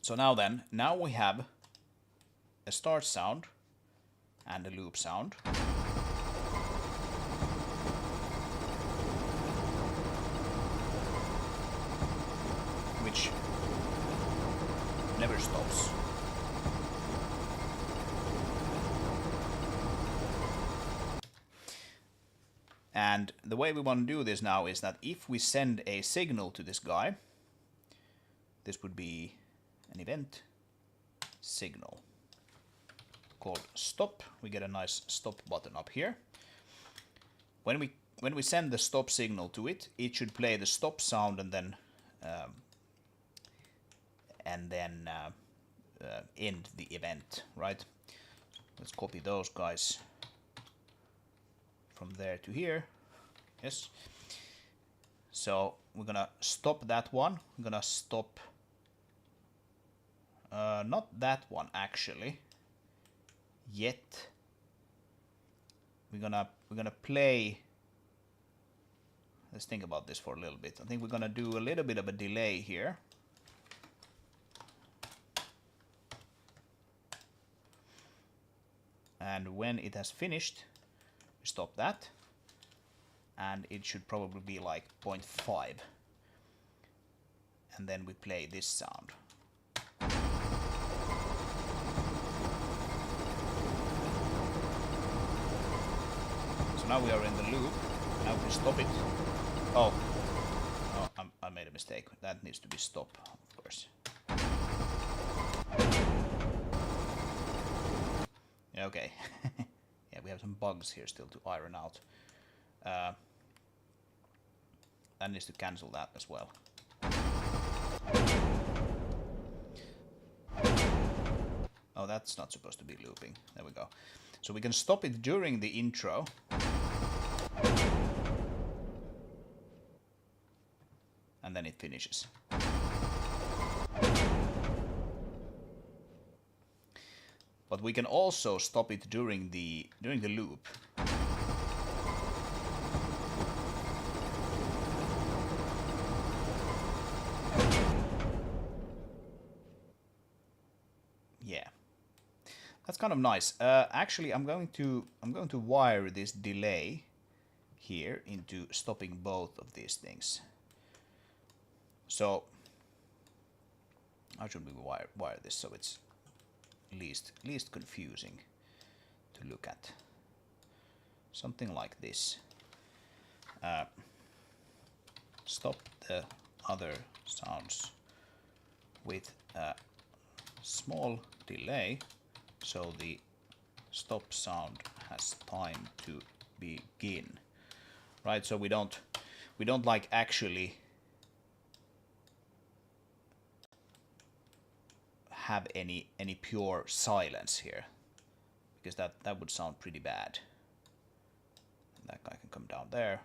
So now we have a start sound and a loop sound. Which never stops. And the way we want to do this now is that if we send a signal to this guy, this would be an event signal called stop. We get a nice stop button up here. When we send the stop signal to it, it should play the stop sound and then end the event, right? Let's copy those guys from there to here. Yes. So we're gonna stop that one. I'm gonna stop not that one actually yet. We're gonna play. Let's think about this for a little bit. I think we're gonna do a little bit of a delay here. And when it has finished, we stop that. And it should probably be like 0.5. And then we play this sound. So now we are in the loop. Now we stop it. Oh, I made a mistake. That needs to be stop, of course. Okay. Yeah, we have some bugs here still to iron out. That needs to cancel that as well. Oh, that's not supposed to be looping. There we go. So we can stop it during the intro. And then it finishes. But we can also stop it during the loop. Yeah, that's kind of nice. Actually, I'm going to wire this delay here into stopping both of these things. So how should we wire this so it's least confusing to look at? Something like this. Stop the other sounds with a small delay so the stop sound has time to begin. Right, so we don't like actually have any pure silence here, because that would sound pretty bad. And that guy can come down there.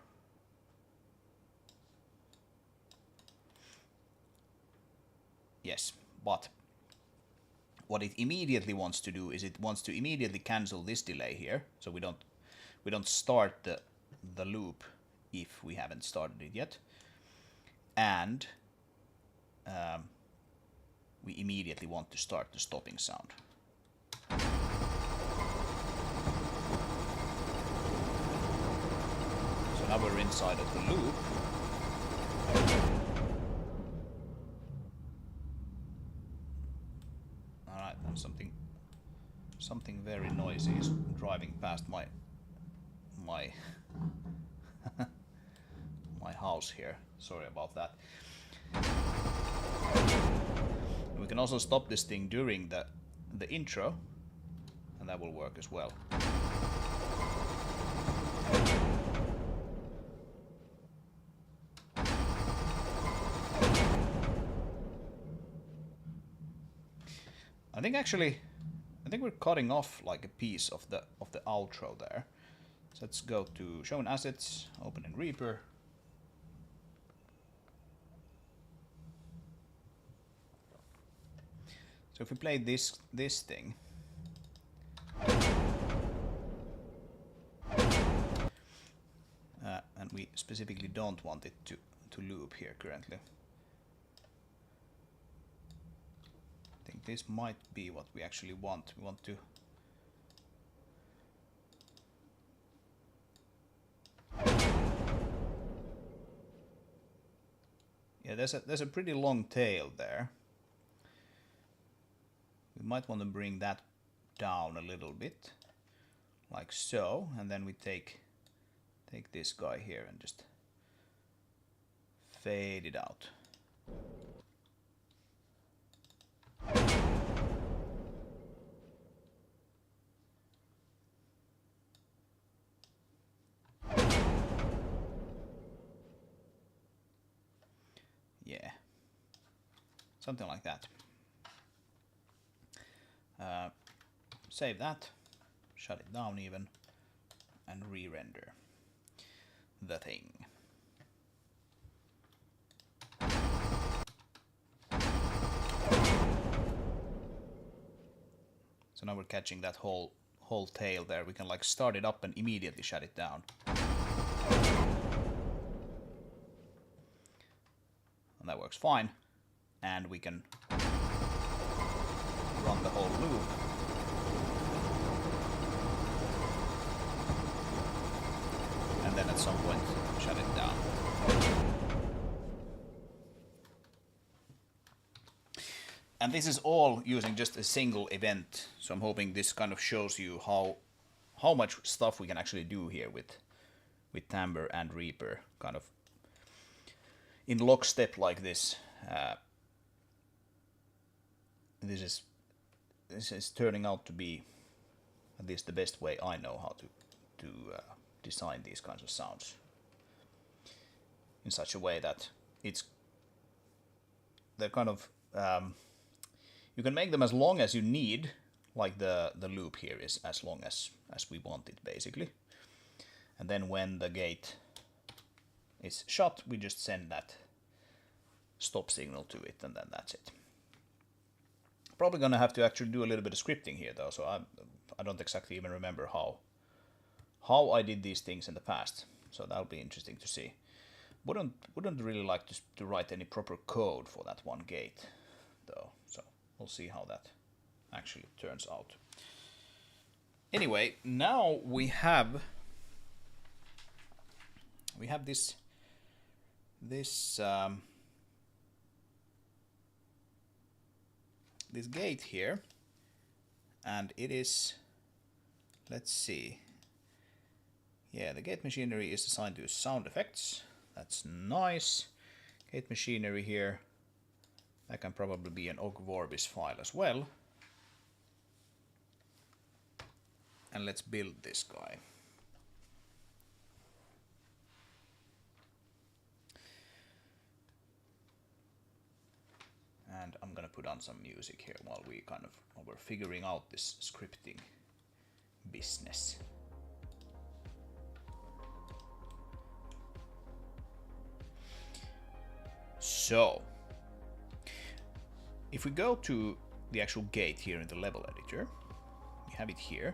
Yes, but what it immediately wants to do is it wants to immediately cancel this delay here, so we don't start the loop if we haven't started it yet, and we immediately want to start the stopping sound. So now we're inside of the loop. Alright, and something very noisy is driving past my my house here. Sorry about that. We can also stop this thing during the intro, and that will work as well. I think we're cutting off like a piece of the outro there. So let's go to Shown Assets, open in Reaper. So if we play this thing, and we specifically don't want it to loop here currently. I think this might be what we actually want. We want to there's a pretty long tail there. We might want to bring that down a little bit, like so, and then we take this guy here and just fade it out. Yeah, something like that. Save that, shut it down even, and re-render the thing. So now we're catching that whole tail there. We can like start it up and immediately shut it down. And that works fine. And we can run the whole loop. And then at some point shut it down. And this is all using just a single event, so I'm hoping this kind of shows you how much stuff we can actually do here with Timbre and Reaper, kind of in lockstep like this. This is turning out to be at least the best way I know how to design these kinds of sounds in such a way that they're kind of you can make them as long as you need, like the loop here is as long as we want it basically, and then when the gate is shut we just send that stop signal to it, and then that's it. Probably gonna have to actually do a little bit of scripting here though, so I don't exactly even remember how I did these things in the past, so that'll be interesting to see. Wouldn't really like to write any proper code for that one gate though, so we'll see how that actually turns out. Anyway, now we have this gate here, and it is, let's see, yeah, the gate machinery is assigned to sound effects. That's nice. Gate machinery here, that can probably be an ogg vorbis file as well. And let's build this guy. And I'm gonna put on some music here while we're figuring out this scripting business. So, if we go to the actual gate here in the level editor, we have it here,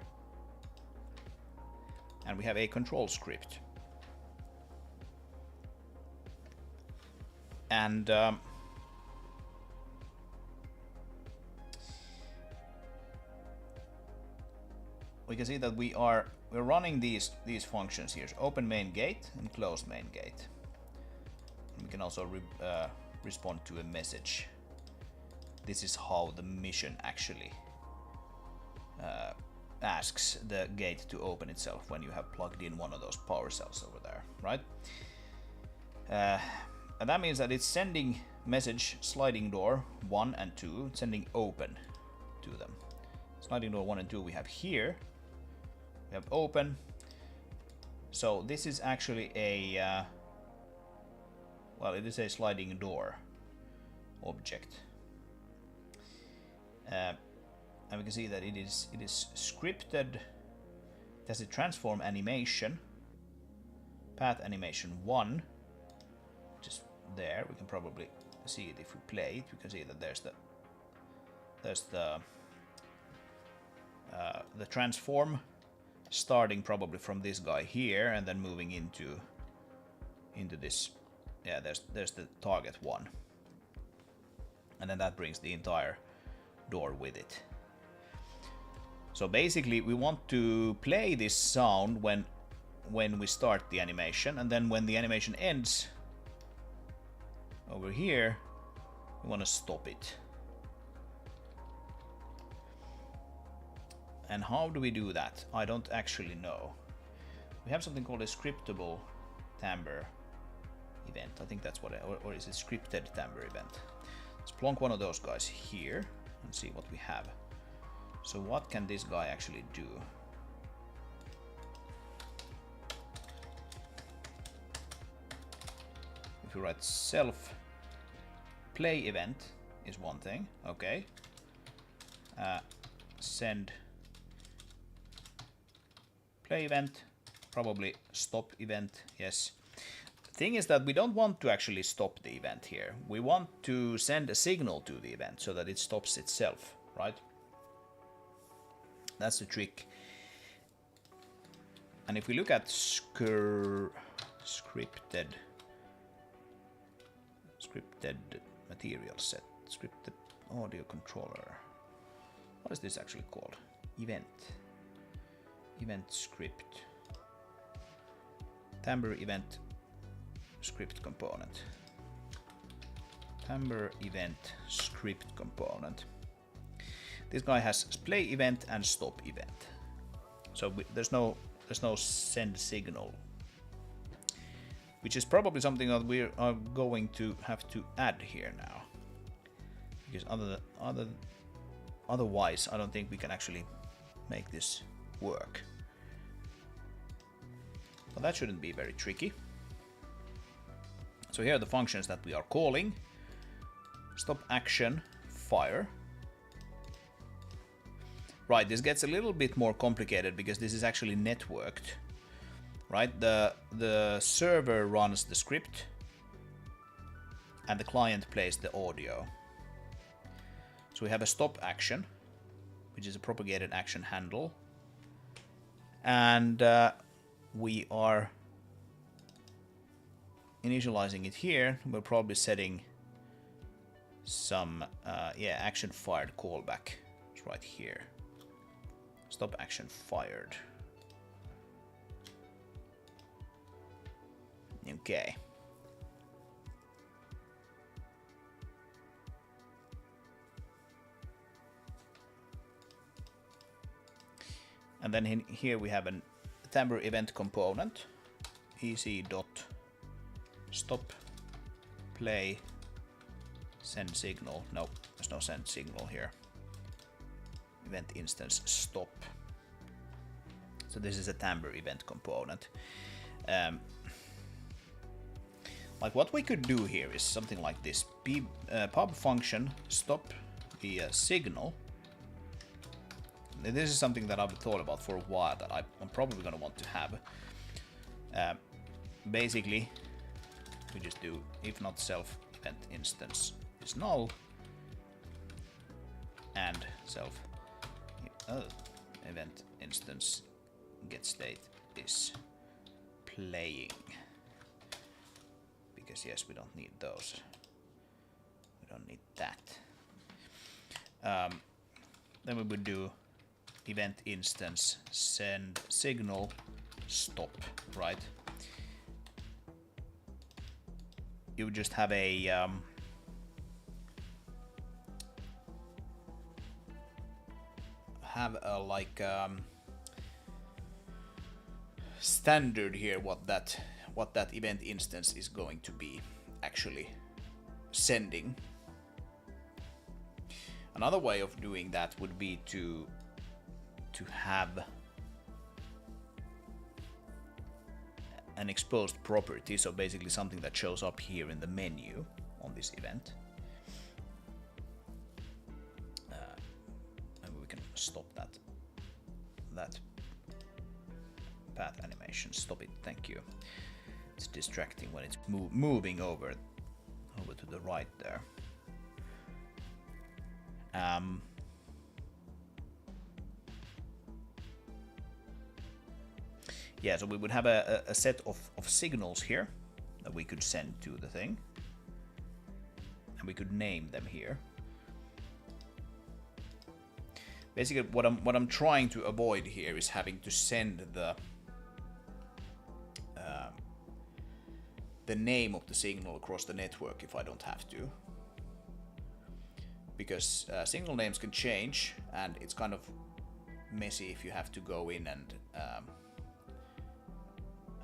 and we have a control script. And we can see that we're running these functions here: so open main gate and close main gate. And we can also respond to a message. This is how the mission actually asks the gate to open itself when you have plugged in one of those power cells over there, right? And that means that it's sending message sliding door 1 and 2, it's sending open to them. Sliding door 1 and 2 we have here. We have open. So this is actually a well, it is a sliding door object. And we can see that it is scripted There's a transform animation, path animation 1, just there. We can probably see it if we play it. We can see that there's the transform starting probably from this guy here and then moving into this. Yeah, there's the target 1, and then that brings the entire door with it. So basically we want to play this sound when we start the animation, and then when the animation ends over here, we want to stop it. And how do we do that? I don't actually know. We have something called a scriptable timbre event. I think that's what or is it scripted timbre event? Let's plonk one of those guys here and see what we have. So what can this guy actually do? If you write self play event is one thing, okay. Send play event, probably stop event, yes. The thing is that we don't want to actually stop the event here. We want to send a signal to the event so that it stops itself, right? That's the trick. And if we look at scripted material set, scripted audio controller. What is this actually called? Event script. Timbre event script component. Timbre event script component. This guy has play event and stop event. So there's no send signal, which is probably something that we are going to have to add here now, because otherwise I don't think we can actually make this work. But that shouldn't be very tricky. So here are the functions that we are calling. Stop action fire. Right, this gets a little bit more complicated because this is actually networked. Right, the server runs the script and the client plays the audio. So we have a stop action, which is a propagated action handle, and we are initializing it here. We're probably setting some action fired callback. It's right here. Stop action fired. Okay. And then here we have a timbre event component. ec.stop play send signal. No, there's no send signal here. Event instance stop. So this is a timbre event component. Like what we could do here is something like this: pub function stop the signal. This is something that I've thought about for a while that I'm probably going to want to have. Basically, we just do if not self event instance is null and self event instance get state is playing, because yes, we don't need those. We don't need that. Then we would do event instance send signal stop, right? You would just have a standard here what that event instance is going to be actually sending. Another way of doing that would be to have an exposed property, so basically something that shows up here in the menu on this event. And we can stop that path animation. Stop it, thank you. It's distracting when it's moving over to the right there. Yeah, so we would have a set of signals here that we could send to the thing. And we could name them here. Basically, what I'm trying to avoid here is having to send the name of the signal across the network if I don't have to. Because signal names can change, and it's kind of messy if you have to go in and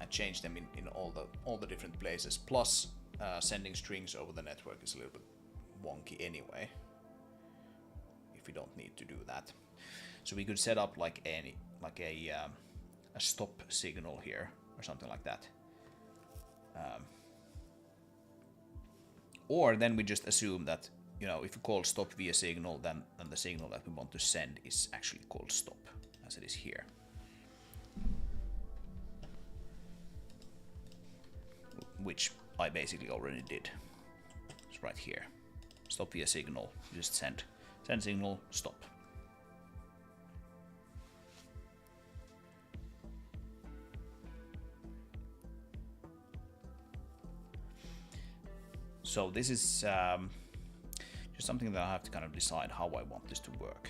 change them in all the different places. Plus, sending strings over the network is a little bit wonky anyway, if we don't need to do that. So we could set up like a stop signal here or something like that. Or then we just assume that, you know, if we call stop via signal, then the signal that we want to send is actually called stop, as it is here. Which I basically already did. It's right here. Stop via signal. Just send signal, stop. So this is just something that I have to kind of decide how I want this to work.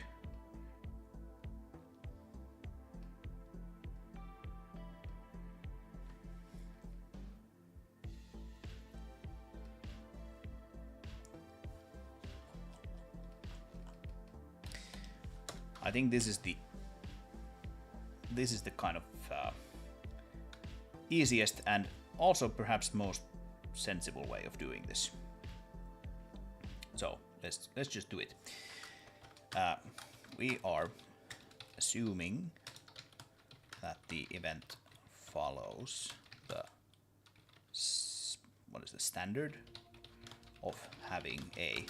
I think this is the kind of easiest and also perhaps most sensible way of doing this. So let's just do it. We are assuming that the event follows the standard of having a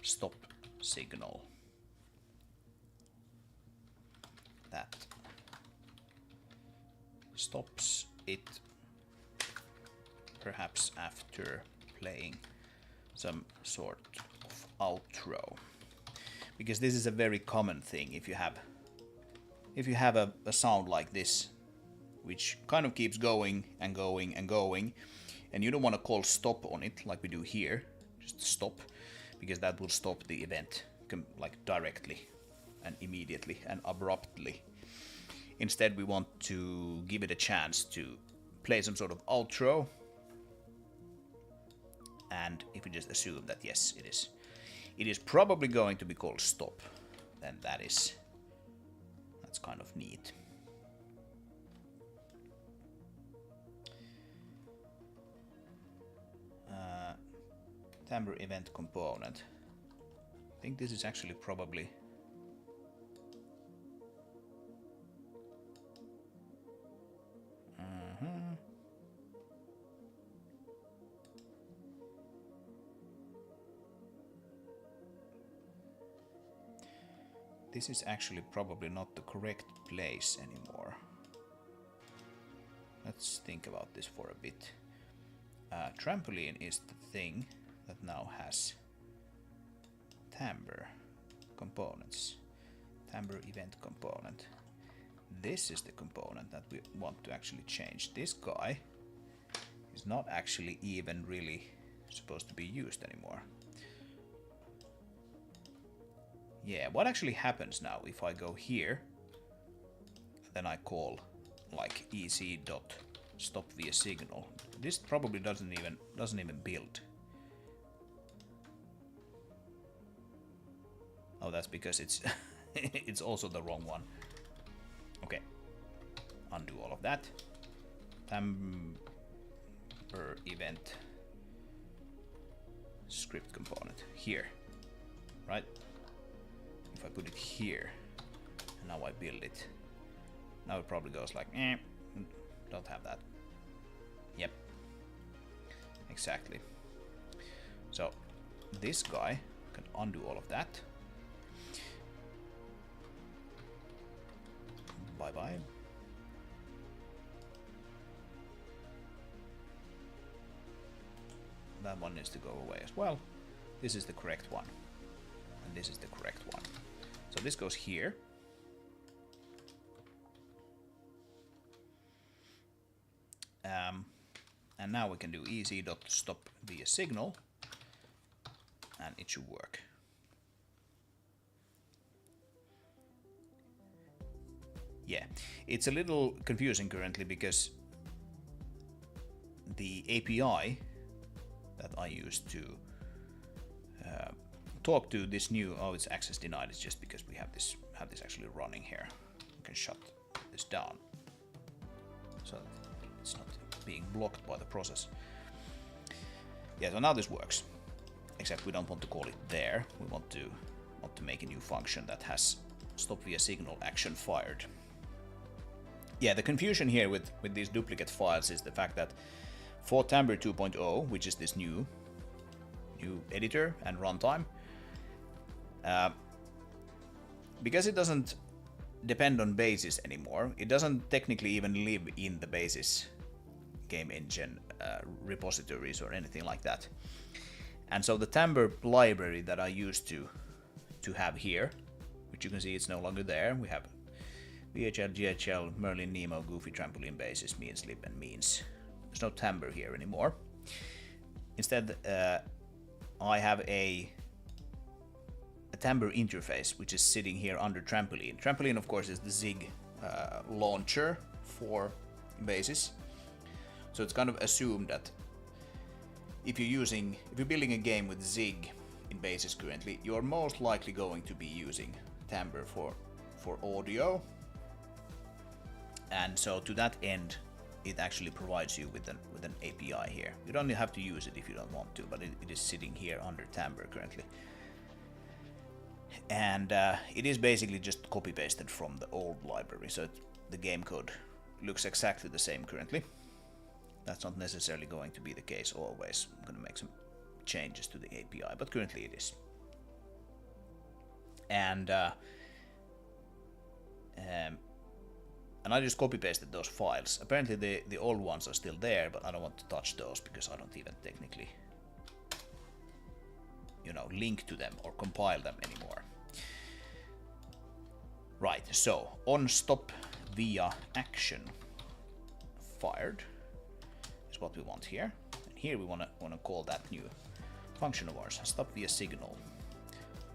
stop signal that stops it perhaps after playing some sort of outro, because this is a very common thing. If you have a sound like this, which kind of keeps going and going and going, and you don't want to call stop on it like we do here, just stop, because that will stop the event like directly and immediately and abruptly. Instead, we want to give it a chance to play some sort of outro. And if we just assume that yes, it is probably going to be called stop, then that's kind of neat. Timbre event component. I think this is actually probably this is actually probably not the correct place anymore. Let's think about this for a bit. Trampoline is the thing that now has timbre components. Timbre event component. This is the component that we want to actually change. This guy is not actually even really supposed to be used anymore. Yeah, what actually happens now if I go here, then I call like ec.stop via signal. This probably doesn't even build. Oh, that's because it's it's also the wrong one. Okay, undo all of that. Timbre event script component here, right? If I put it here, and now I build it, now it probably goes like, don't have that. Yep, exactly. So this guy can undo all of that. Bye bye. that one needs to go away as well. This is the correct one. And this is the correct one. So this goes here. And now we can do easy.stop via signal, and it should work. Yeah, it's a little confusing currently because the API that I use to talk to this new, oh, it's access denied, it's just because we have this actually running here. We can shut this down so it's not being blocked by the process. Yeah, so now this works, except we don't want to call it there. We want to make a new function that has stop via signal action fired. Yeah, the confusion here with these duplicate files is the fact that for Timbre 2.0, which is this new editor and runtime, because it doesn't depend on Basis anymore, it doesn't technically even live in the Basis game engine repositories or anything like that. And so the Timbre library that I used to have here, which you can see it's no longer there, we have VHL, GHL, Merlin, Nemo, Goofy, Trampoline, Basis, Mean, Slip, and Means. There's no Timbre here anymore. Instead, I have a Timbre interface, which is sitting here under Trampoline. Trampoline, of course, is the Zig launcher for Basis. So it's kind of assumed that if you're building a game with Zig in Basis currently, you're most likely going to be using Timbre for audio. And so to that end, it actually provides you with an API here. You don't have to use it if you don't want to, but it is sitting here under Timbre currently. And it is basically just copy-pasted from the old library, so the game code looks exactly the same currently. That's not necessarily going to be the case always. I'm going to make some changes to the API, but currently it is. And I just copy-pasted those files. Apparently the old ones are still there, but I don't want to touch those because I don't even technically, link to them or compile them anymore. Right, so on stop via action fired is what we want here. And here we want to call that new function of ours, stop via signal.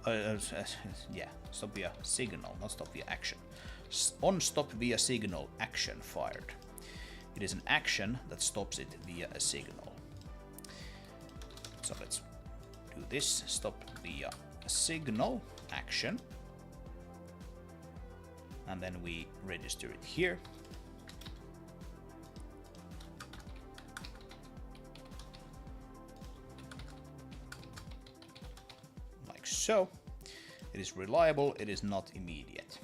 Yeah, stop via signal, not stop via action. On stop via signal action fired. It is an action that stops it via a signal. So let's do this, stop via a signal action. And then we register it here. Like so. It is reliable, it is not immediate.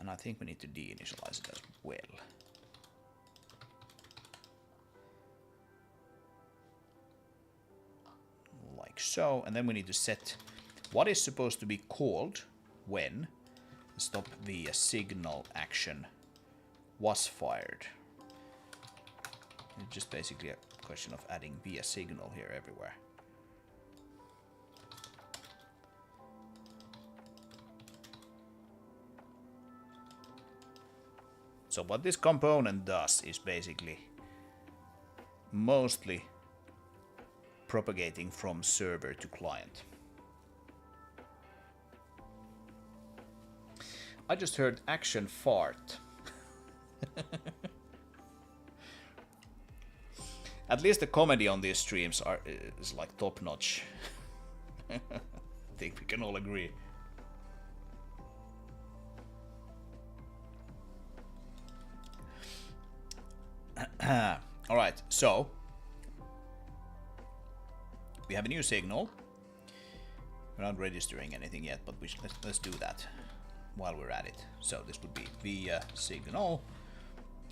And I think we need to deinitialize it as well. Like so, and then we need to set what is supposed to be called when the stop via signal action was fired. It's just basically a question of adding via signal here everywhere. So what this component does is basically mostly propagating from server to client. I just heard action fart. At least the comedy on these streams is like top notch. I think we can all agree. Alright, so we have a new signal. We're not registering anything yet, but let's do that while we're at it. So this would be via signal,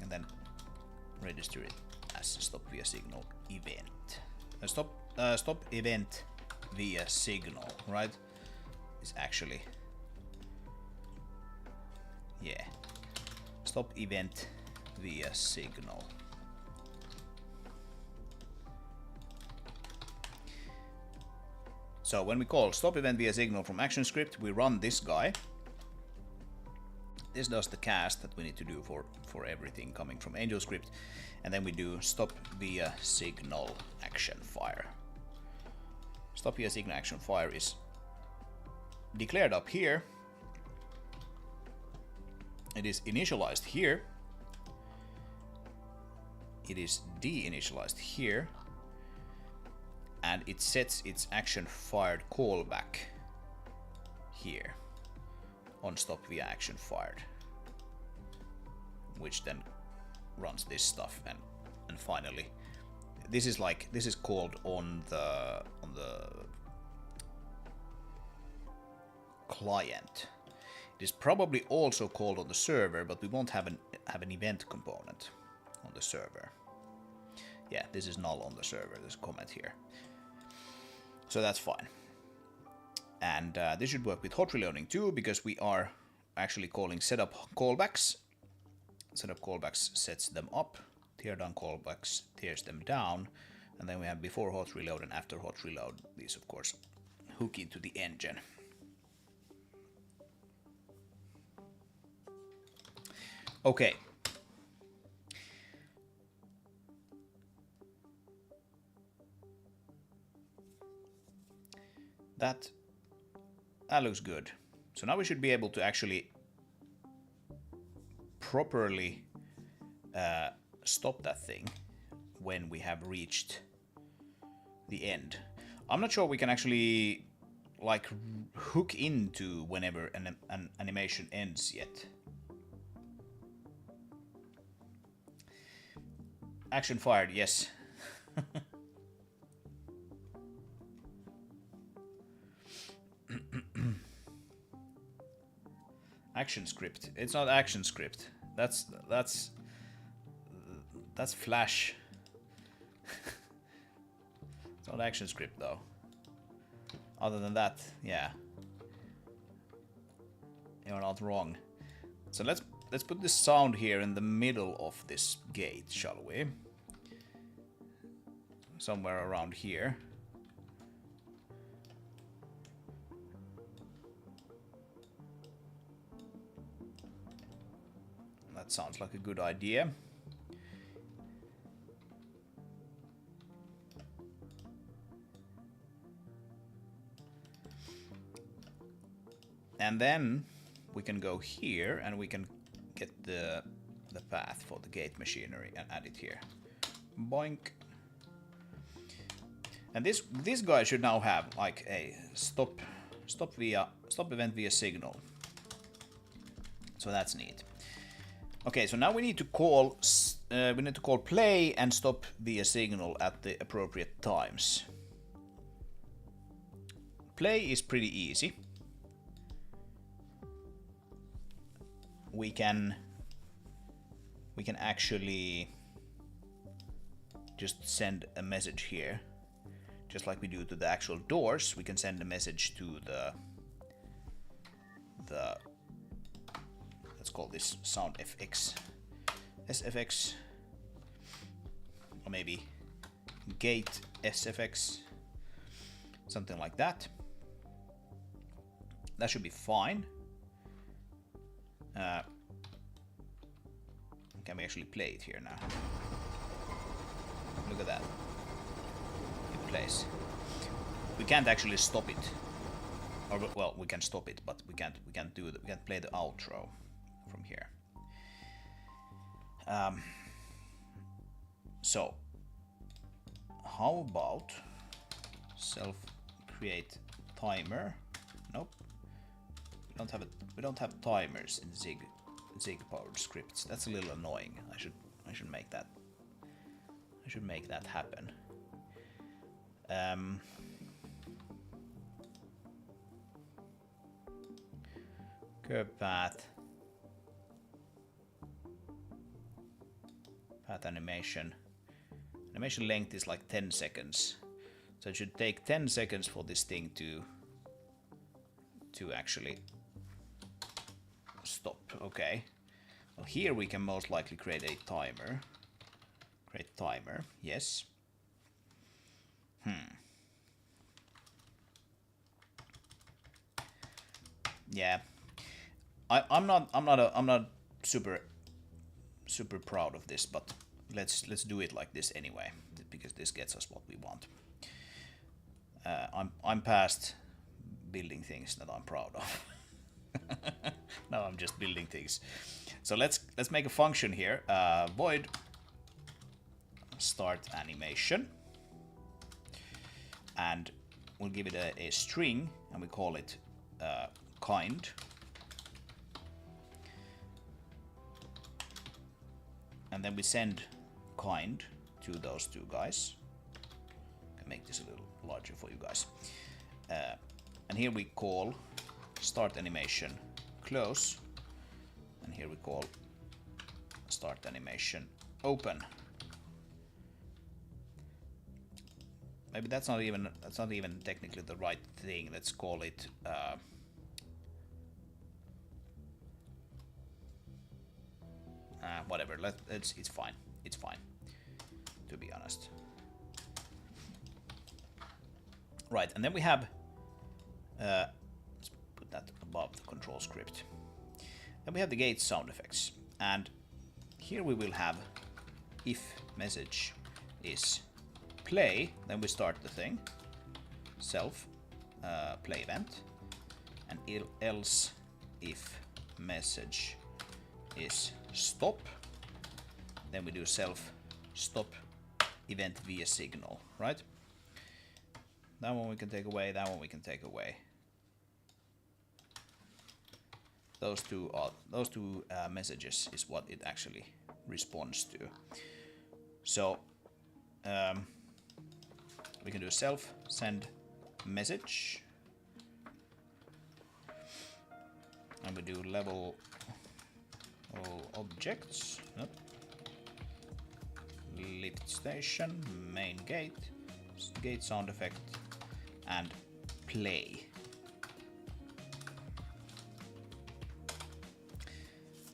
and then register it as stop via signal event. Stop event via signal, right? Is actually, yeah, stop event via signal. So when we call stop event via signal from ActionScript, we run this guy. This does the cast that we need to do for everything coming from AngelScript. And then we do stop via signal action fire. Stop via signal action fire is declared up here. It is initialized here. It is de-initialized here. And it sets its action fired callback here on stop via action fired, which then runs this stuff, and finally this is called on the client. It is probably also called on the server, but we won't have an event component on the server. Yeah, this is null on the server. There's a comment here. So that's fine. And this should work with hot reloading too, because we are actually calling setup callbacks. Setup callbacks sets them up. Tear down callbacks tears them down. And then we have before hot reload and after hot reload. These, of course, hook into the engine. Okay. That looks good. So now we should be able to actually properly stop that thing when we have reached the end. I'm not sure we can actually like hook into whenever an animation ends yet. Action fired, yes. ActionScript. It's not ActionScript. That's Flash. It's not ActionScript though. Other than that, yeah, you're not wrong. So let's put this sound here in the middle of this gate, shall we? Somewhere around here. That sounds like a good idea. And then we can go here and we can get the path for the gate machinery and add it here. Boink. And this guy should now have like a stop event via signal. So that's neat. Okay, so now we need to call play and stop via signal at the appropriate times. Play is pretty easy. We can actually just send a message here, just like we do to the actual doors. We can send a message to the let's call this sound FX, SFX, or maybe gate SFX, something like that. That should be fine. Can we actually play it here now? Look at that. It plays. We can't actually stop it. Or well, we can stop it, but we can't play the outro from here. So how about self-create timer? Nope. We don't have timers in Zig powered scripts. That's a little annoying. I should make that. I should make that happen. Curve path. Path animation. Animation length is like 10 seconds. So it should take 10 seconds for this thing to actually stop. Okay. So here we can most likely create a timer. Create timer, yes. Yeah, I'm not super proud of this, but let's do it like this anyway, because this gets us what we want. I'm past building things that I'm proud of. Now I'm just building things. So let's make a function here. Void start animation, and we'll give it a string, and we call it kind. And then we send kind to those two guys. I can make this a little larger for you guys. And here we call start animation close, and here we call start animation open. Maybe that's not even technically the right thing. Let's call it whatever. It's fine. It's fine, to be honest. Right, and then we have let's put that above the control script. Then we have the gate sound effects, and here we will have if message is play, then we start the thing, self play event, and else if message is stop, then we do self stop event via signal, right? That one we can take away, that one we can take away. Those two messages is what it actually responds to. So we can do self send message, and we do level all objects, nope. Lift station, main gate, gate sound effect, and play.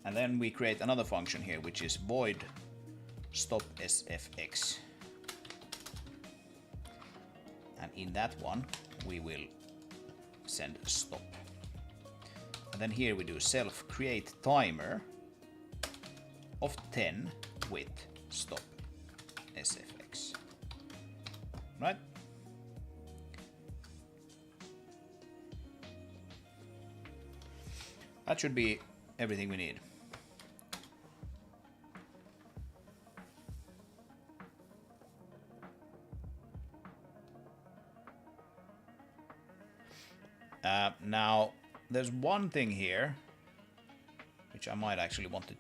And then we create another function here, which is void stop sfx. And in that one, we will send stop. And then here we do self create timer of 10 with stop sfx. Right? That should be everything we need. Now, there's one thing here which I might actually want to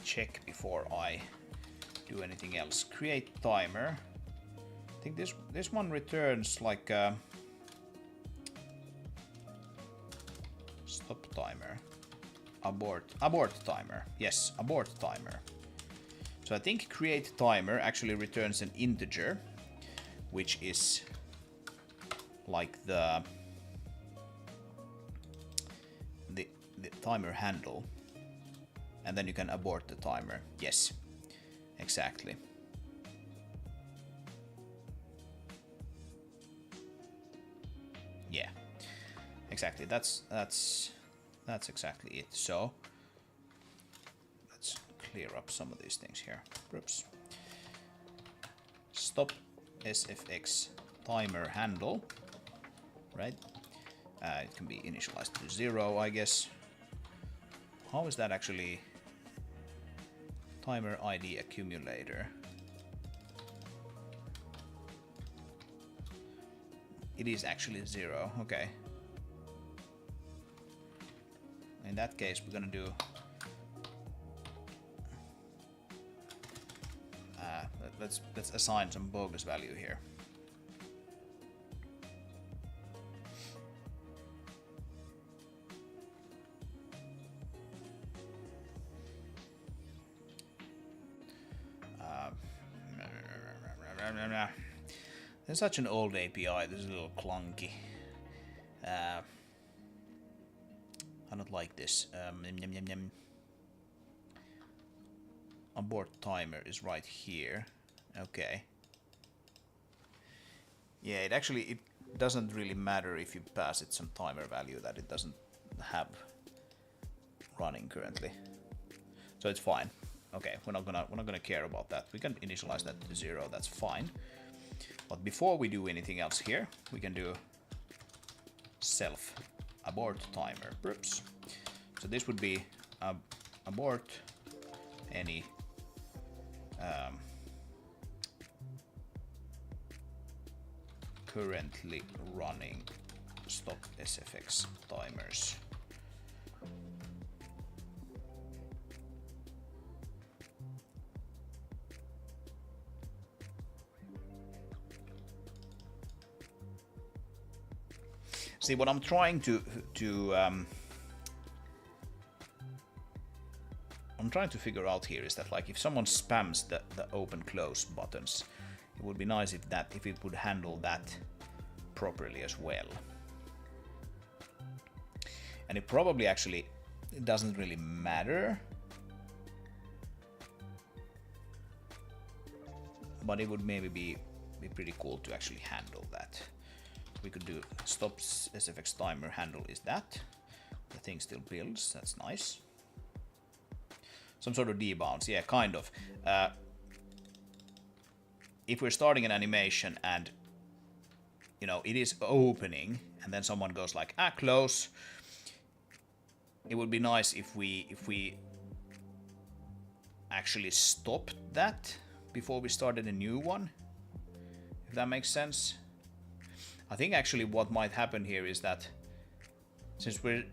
check before I do anything else. Create timer. I think this one returns like stop timer. Abort timer. Yes, abort timer. So I think create timer actually returns an integer, which is like the timer handle, and then you can abort the timer. Yes, exactly. Yeah, exactly. That's exactly it. So let's clear up some of these things here. Oops. Stop sfx timer handle. Right. It can be initialized to 0, I guess. How is that actually? Timer ID accumulator. It is actually 0. Okay. In that case, we're gonna do let's assign some bogus value here. It's such an old API. This is a little clunky. I don't like this. abort timer is right here. Okay. Yeah, it doesn't really matter if you pass it some timer value that it doesn't have running currently. So it's fine. Okay, we're not gonna care about that. We can initialize that to 0, that's fine. But before we do anything else here, we can do self abort timer. Oops. So this would be abort any currently running stop SFX timers. See, what I'm trying to figure out here is that, like, if someone spams the open close buttons, it would be nice if it would handle that properly as well. And it probably actually it doesn't really matter, but it would maybe be pretty cool to actually handle that. We could do stop SFX timer handle is that. The thing still builds, that's nice. Some sort of debounce, yeah, kind of. If we're starting an animation and, you know, it is opening and then someone goes like, close, it would be nice if we actually stopped that before we started a new one, if that makes sense. I think actually what might happen here is that since we're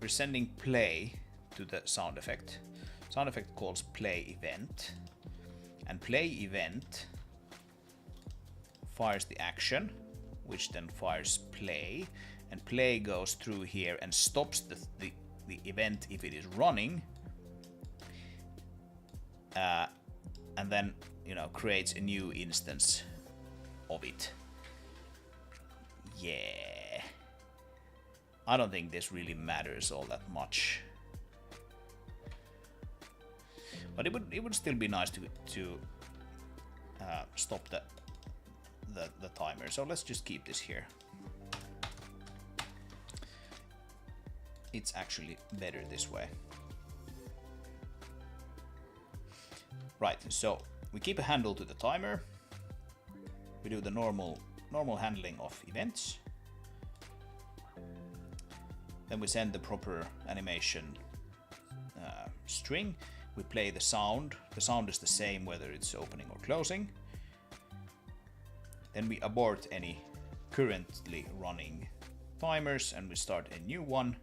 sending play to the sound effect calls play event, and play event fires the action, which then fires play, and play goes through here and stops the event if it is running, and then, you know, creates a new instance of it. Yeah, I don't think this really matters all that much, but it would still be nice to stop the timer. So let's just keep this here. It's actually better this way. Right, so we keep a handle to the timer. We do the normal handling of events. Then we send the proper animation string. We play the sound. The sound is the same whether it's opening or closing. Then we abort any currently running timers and we start a new one.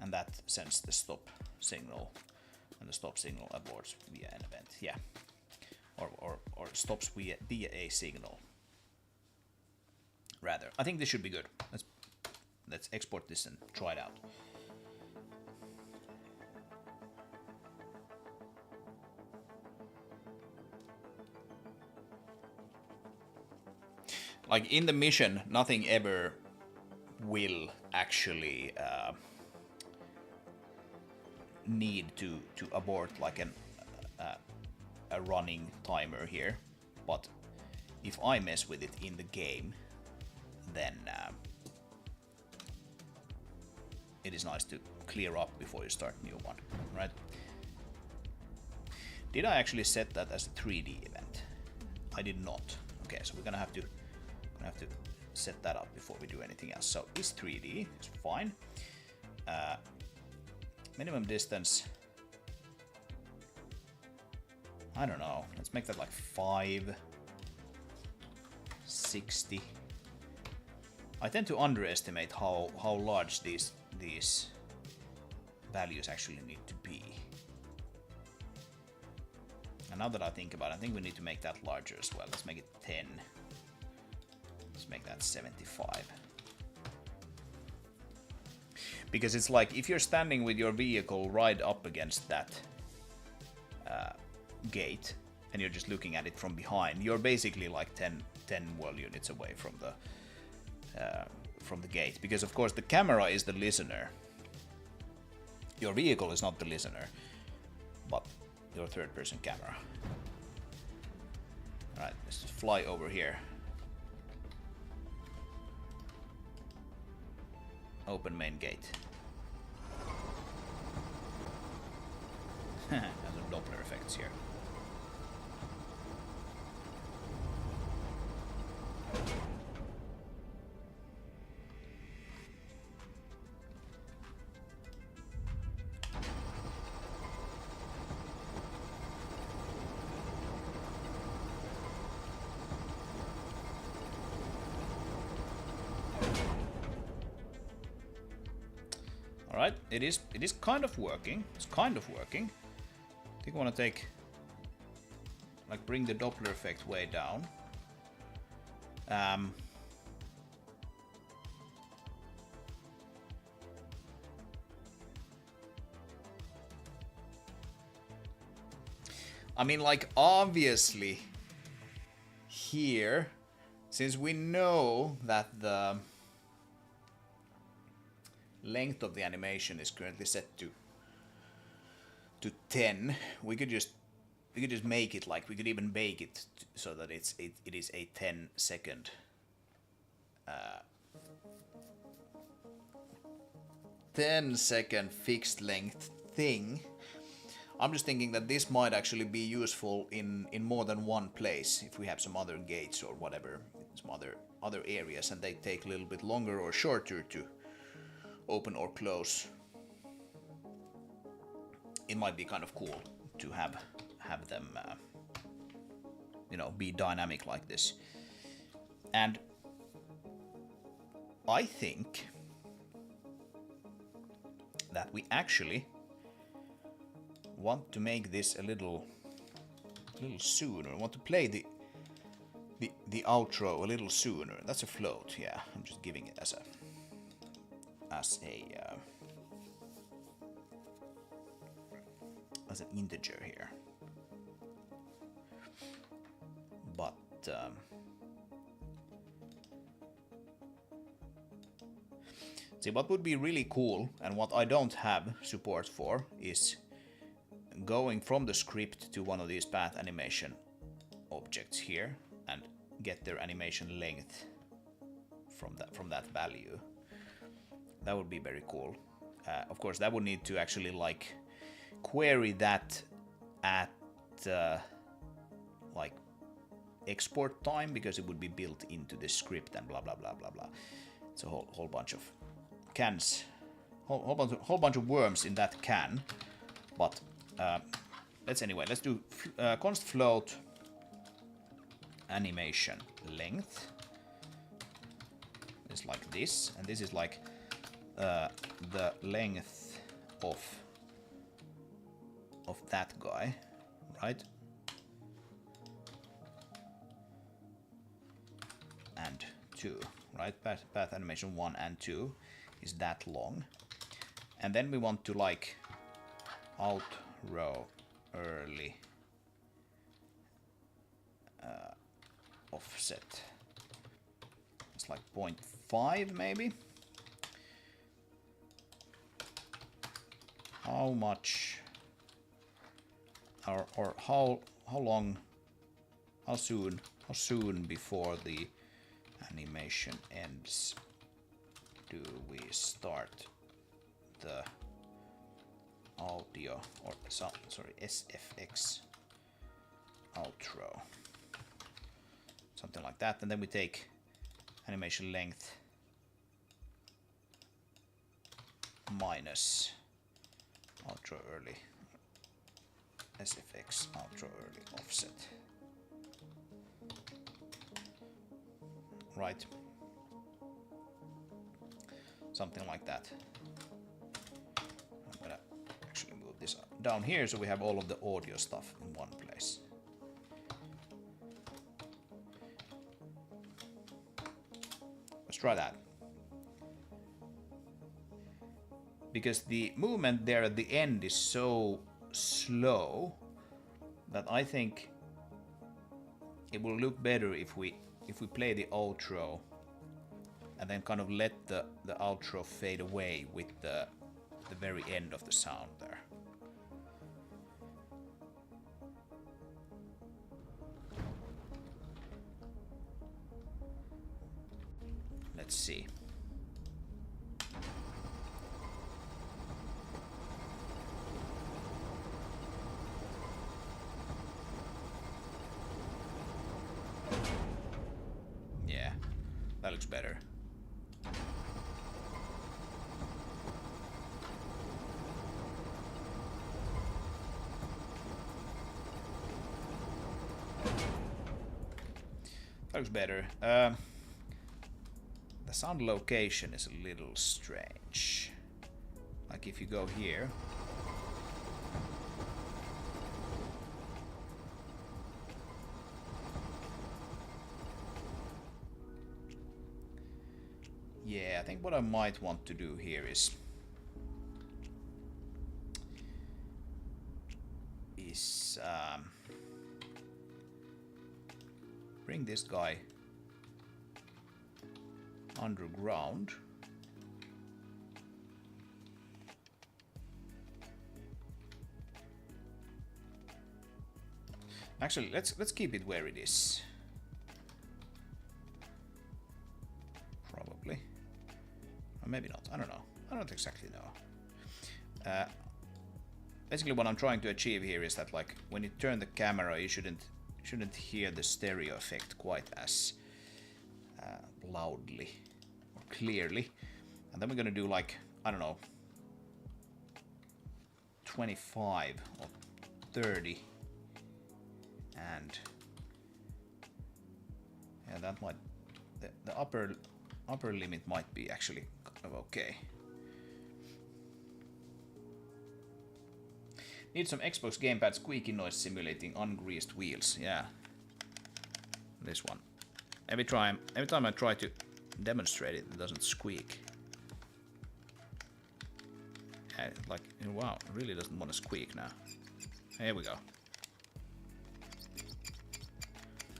And that sends the stop signal, and the stop signal aborts via an event. Yeah, or stops via a signal. Rather, I think this should be good. Let's export this and try it out. Like in the mission, nothing ever will actually need to abort like a running timer here, but if I mess with it in the game, then it is nice to clear up before you start a new one, right? Did I actually set that as a 3D event? I did not. Okay, so we're gonna have to set that up before we do anything else. So is 3D, it's fine. Minimum distance, I don't know, let's make that like 560. I tend to underestimate how large these values actually need to be. And now that I think about it, I think we need to make that larger as well. Let's make it 10. Let's make that 75. Because it's like if you're standing with your vehicle right up against that gate and you're just looking at it from behind, you're basically like 10 world units away from the gate. Because of course the camera is the listener. Your vehicle is not the listener, but your third-person camera. Alright, let's just fly over here. Open main gate. There's some Doppler effects here. Alright, it is kind of working. It's kind of working. I think I want to take, like, bring the Doppler effect way down. I mean, like, obviously here, since we know that the length of the animation is currently set to 10, we could just make it, like, we could even bake it so that it is a 10-second 10-second fixed length thing. I'm just thinking that this might actually be useful in more than one place if we have some other gates or whatever, some other areas, and they take a little bit longer or shorter to open or close. It might be kind of cool to have them, you know, be dynamic like this. And I think that we actually want to make this a little sooner. I want to play the outro a little sooner. That's a float, yeah. I'm just giving it as an integer here. But see, what would be really cool, and what I don't have support for, is going from the script to one of these path animation objects here and get their animation length from that value. That would be very cool. Of course, that would need to actually, like, query that at like export time, because it would be built into the script and blah blah blah blah blah. It's a whole bunch of cans, whole bunch of worms in that can. But let's do const float animation length. It's like this, and this is like the length of that guy, right? And 2, right? Path animation 1 and 2 is that long. And then we want to, like, outrow early offset. It's like 0.5 maybe. How much or how long, how soon before the animation ends do we start the audio, or sorry, SFX outro, something like that. And then we take animation length minus outro early, SFX outro early offset. Right. Something like that. I'm gonna actually move this down here so we have all of the audio stuff in one place. Let's try that. Because the movement there at the end is so slow that I think it will look better if we play the outro and then kind of let the outro fade away with the very end of the sound there. let's see. Yeah, that looks better. That looks better. The sound location is a little strange. Like if you go here. Yeah, I think what I might want to do here is bring this guy underground. Actually, let's keep it where it is. Probably. Or maybe not. I don't know. I don't exactly know. Basically what I'm trying to achieve here is that, like, when you turn the camera, you shouldn't hear the stereo effect quite as loudly or clearly. And then we're gonna do, like, I don't know, 25 or 30, and yeah, that might, the upper limit might be actually kind of okay. Need some Xbox gamepad squeaky noise simulating ungreased wheels. Yeah, this one. Every time I try to demonstrate it, it doesn't squeak. Yeah, like, wow, it really doesn't want to squeak now. Here we go.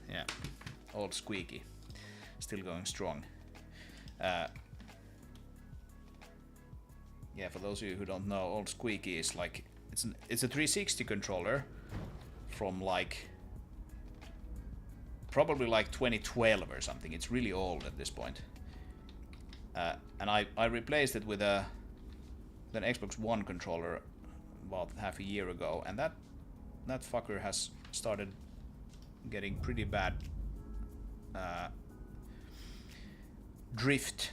Yeah, old squeaky, still going strong. Yeah, for those of you who don't know, old squeaky is like, it's a 360 controller from like probably like 2012 or something. It's really old at this point. And I replaced it with an Xbox One controller about half a year ago, and that fucker has started getting pretty bad drift.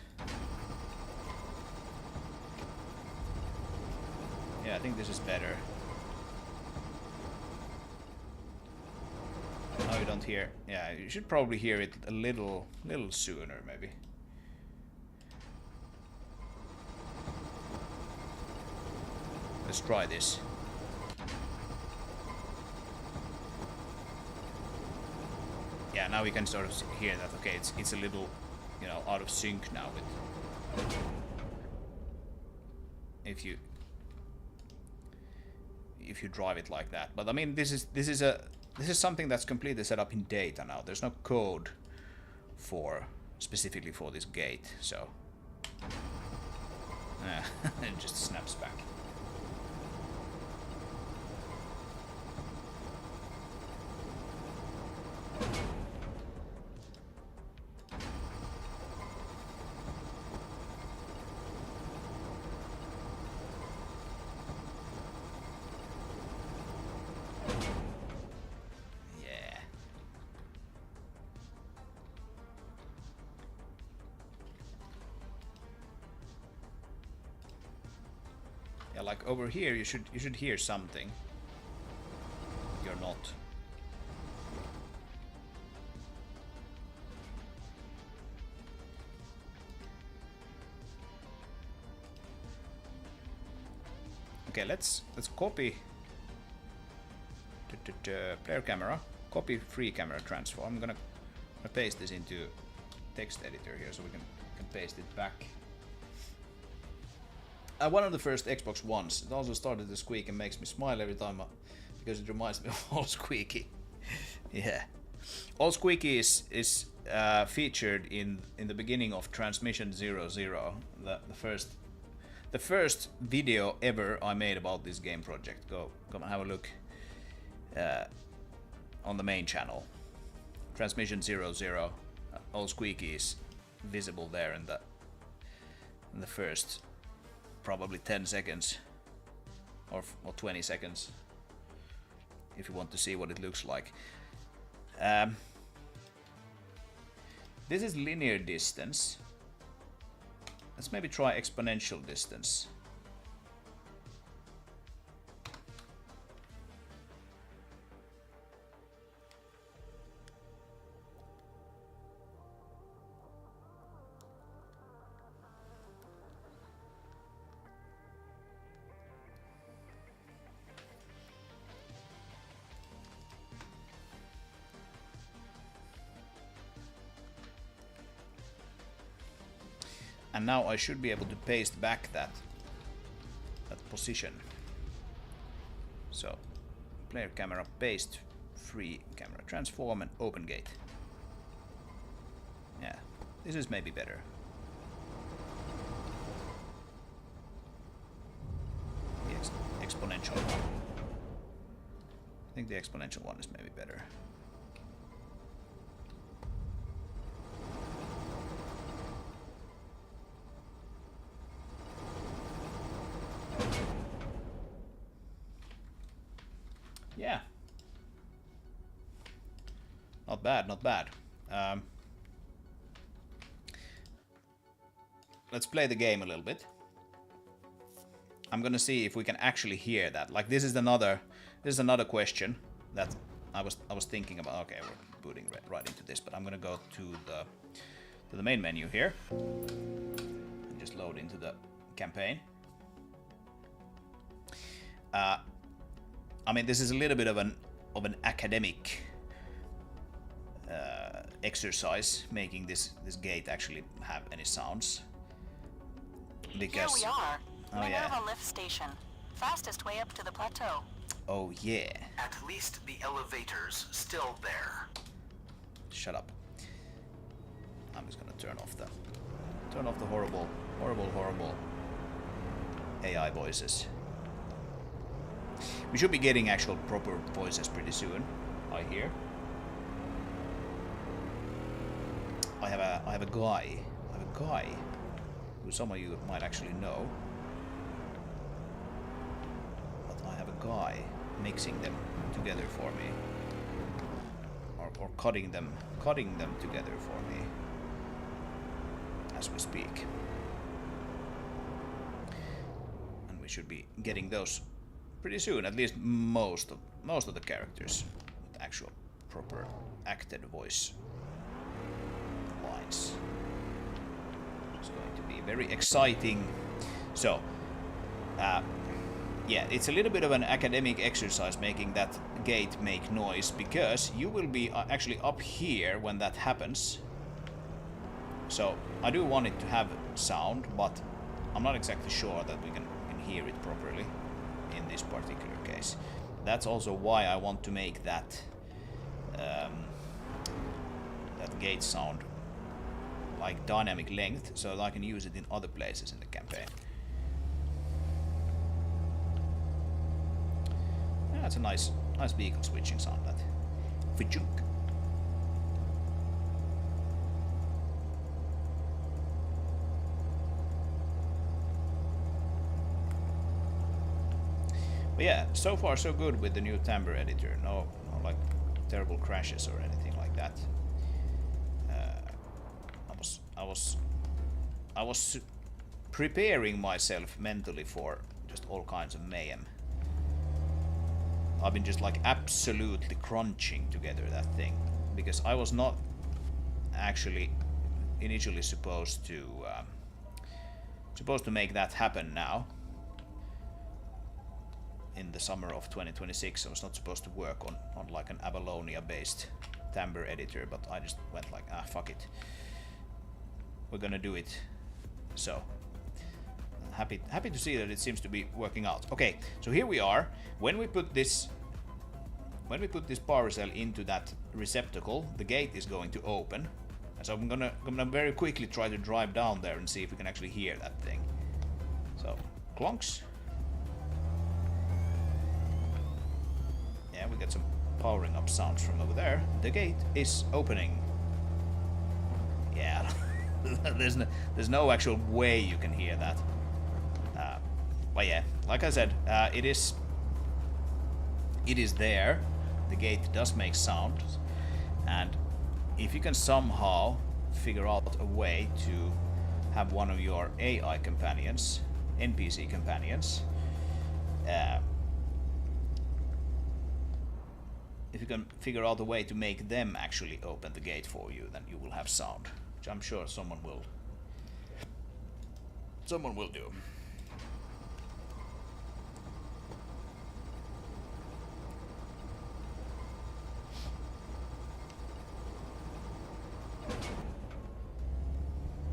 Yeah, I think this is better. Now you don't hear. Yeah, you should probably hear it a little sooner, maybe. Let's try this. Yeah, now we can sort of hear that. Okay, it's a little, you know, out of sync now with if you drive it like that. But I mean, this is something that's completely set up in data now. There's no code specifically for this gate, so it just snaps back. Like over here, you should hear something. You're not. Okay, let's copy player camera, copy free camera transform. I'm gonna paste this into text editor here so we can paste it back. One of the first Xbox Ones. It also started to squeak and makes me smile every time because it reminds me of Old Squeaky. Yeah, Old Squeaky is featured in the beginning of Transmission 00, the first video ever I made about this game project. Go and have a look on the main channel. Transmission 00. Old Squeaky is visible there in the first probably 10 seconds or 20 seconds if you want to see what it looks like. This is linear distance. Let's maybe try exponential distance. And now I should be able to paste back that position. So, player camera paste, free camera transform, and open gate. Yeah, this is maybe better. The exponential one. I think the exponential one is maybe better. Yeah. Not bad, not bad. Let's play the game a little bit. I'm gonna see if we can actually hear that. Like this is another question that I was thinking about. Okay, we're booting right into this, but I'm gonna go to the main menu here and just load into the campaign. I mean, this is a little bit of an academic exercise, making this gate actually have any sounds. Because here we are, Minerva yeah. Lift Station, fastest way up to the plateau. Oh yeah. At least the elevator's still there. Shut up. I'm just gonna turn off the horrible AI voices. We should be getting actual proper voices pretty soon, I hear. I have a guy who some of you might actually know. But I have a guy mixing them together for me. Or cutting them together for me as we speak. And we should be getting those pretty soon, at least most of the characters with actual proper acted voice lines. It's going to be very exciting. So, yeah, it's a little bit of an academic exercise making that gate make noise, because you will be actually up here when that happens. So I do want it to have sound, but I'm not exactly sure that we can hear it properly in this particular case. That's also why I want to make that that gate sound like dynamic length, so that I can use it in other places in the campaign. Yeah, that's a nice vehicle switching sound, that Fijunk. But yeah, so far so good with the new timbre editor. No like terrible crashes or anything like that. I was preparing myself mentally for just all kinds of mayhem. I've been just like absolutely crunching together that thing, because I was not actually initially supposed to make that happen now. In the summer of 2026, I was not supposed to work on like an Avalonia-based timbre editor, but I just went like, fuck it. We're gonna do it. So, happy to see that it seems to be working out. Okay, so here we are. When we put this power cell into that receptacle, the gate is going to open. And so I'm gonna very quickly try to drive down there and see if we can actually hear that thing. So, clonks. Yeah, we got some powering up sounds from over there. The gate is opening. Yeah, there's no actual way you can hear that. But yeah, like I said, it is there. The gate does make sound, and if you can somehow figure out a way to have one of your AI companions, NPC companions, if you can figure out a way to make them actually open the gate for you, then you will have sound, which I'm sure someone will do.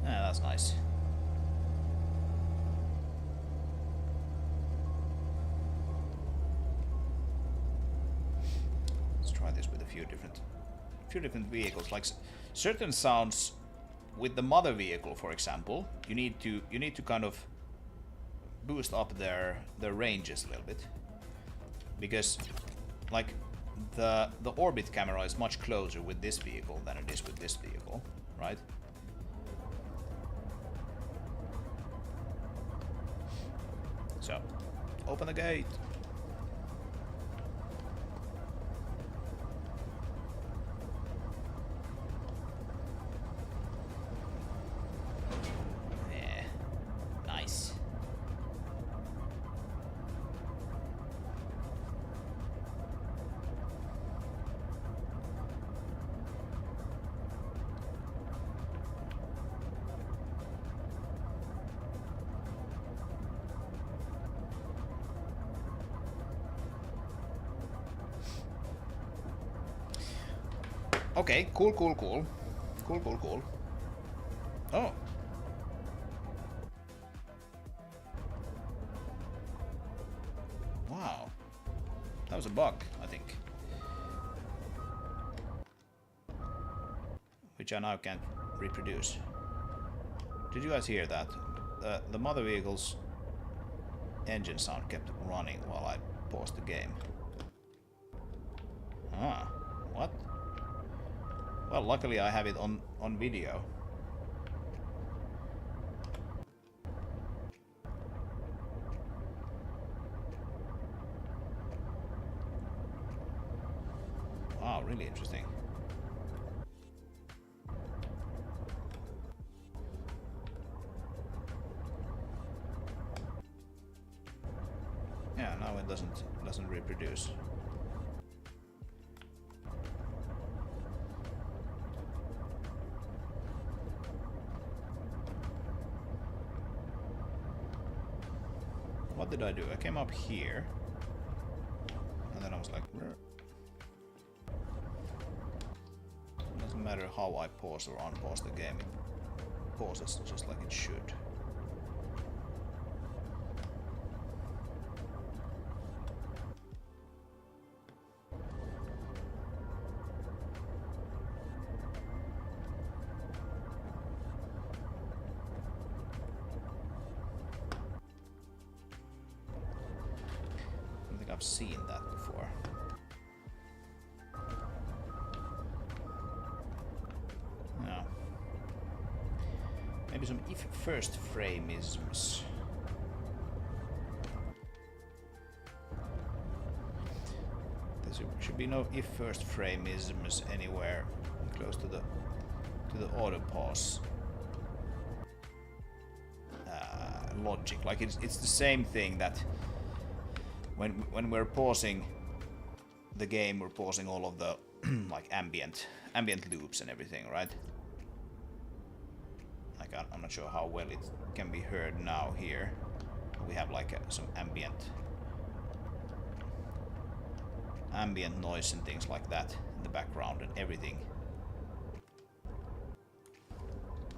Yeah, that's nice. Let's try this with a few different vehicles. Like certain sounds with the mother vehicle, for example, you need to kind of boost up their ranges a little bit, because like the orbit camera is much closer with this vehicle than it is with this vehicle, right? So, open the gate. Yeah, nice. Okay, cool. Oh. Wow. That was a bug, I think. Which I now can't reproduce. Did you guys hear that? The mother vehicle's engine sound kept running while I paused the game. Ah, what? Well, luckily I have it on video. Wow, really interesting. Yeah, now it doesn't reproduce. What did I do? I came up here, and then I was like, "Brr." Doesn't matter how I pause or unpause the game, it pauses just like it should. I've seen that before. No. Maybe some if first frameisms. There should be no if first frameisms anywhere close to the auto pause logic. Like it's the same thing that when we're pausing the game, we're pausing all of the like ambient loops and everything, right? Like I'm not sure how well it can be heard now here. We have like some ambient noise and things like that in the background and everything.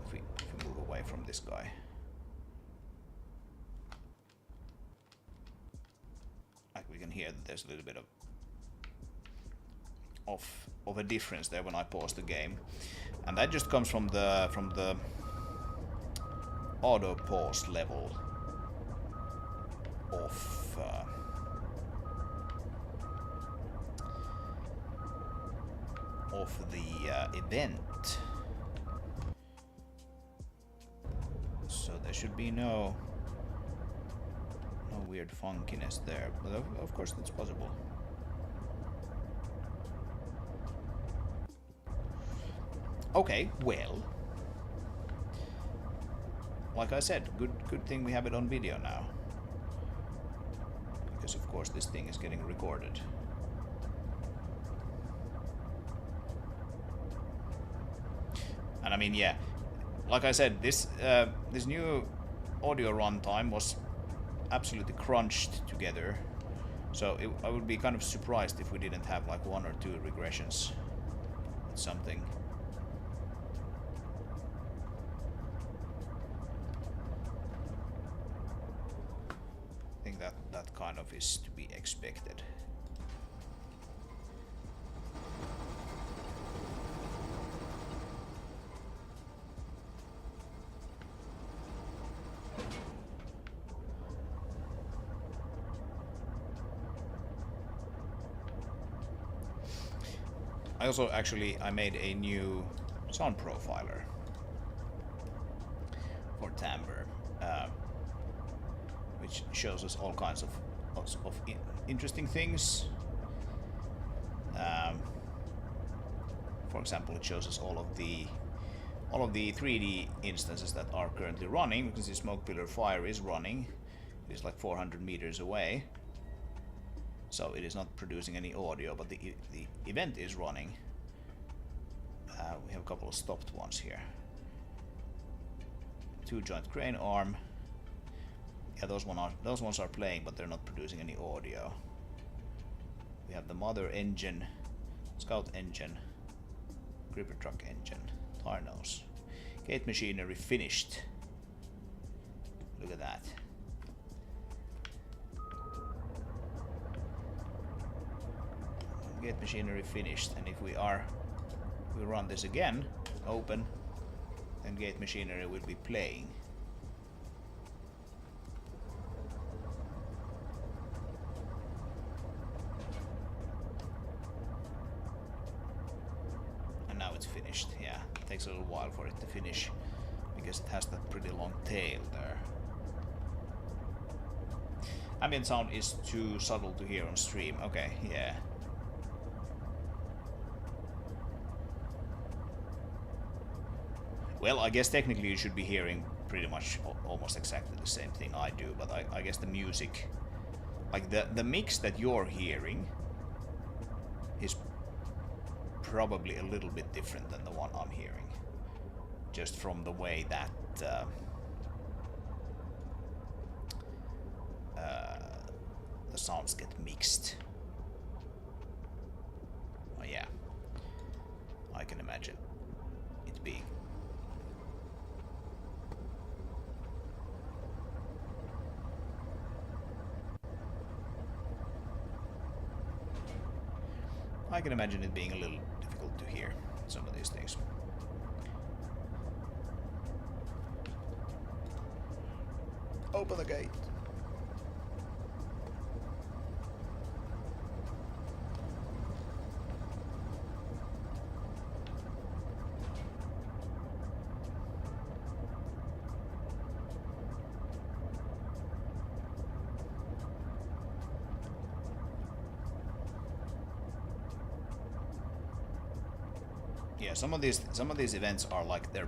If we move away from this guy. We can hear that there's a little bit of a difference there when I pause the game, and that just comes from the auto pause level of the event. should be no weird funkiness there, but of course that's possible. Okay, well, like I said, good thing we have it on video now, because of course this thing is getting recorded. And I mean, yeah, like I said, this this new audio runtime was absolutely crunched together, so I would be kind of surprised if we didn't have like 1 or 2 regressions. Something. I think that kind of is to be expected. I also I made a new sound profiler for timbre, which shows us all kinds of interesting things. For example, it shows us all of the 3D instances that are currently running, because the smoke pillar fire is running. It is like 400 meters away. So it is not producing any audio, but the event is running. We have a couple of stopped ones here. 2 joint crane arm. Yeah, those ones are playing, but they're not producing any audio. We have the mother engine, scout engine, gripper truck engine, tire nose, gate machinery finished. Look at that. Gate machinery finished, and if we run this again, open, then gate machinery will be playing. And now it's finished. Yeah, it takes a little while for it to finish because it has that pretty long tail there. Ambient sound is too subtle to hear on stream. Okay, yeah. Well, I guess technically you should be hearing pretty much almost exactly the same thing I do, but I guess the music, like the mix that you're hearing, is probably a little bit different than the one I'm hearing, just from the way that the sounds get mixed. Oh yeah, I can imagine it being. I can imagine it being a little difficult to hear some of these things. Open the gate. Yeah, some of these events are like they're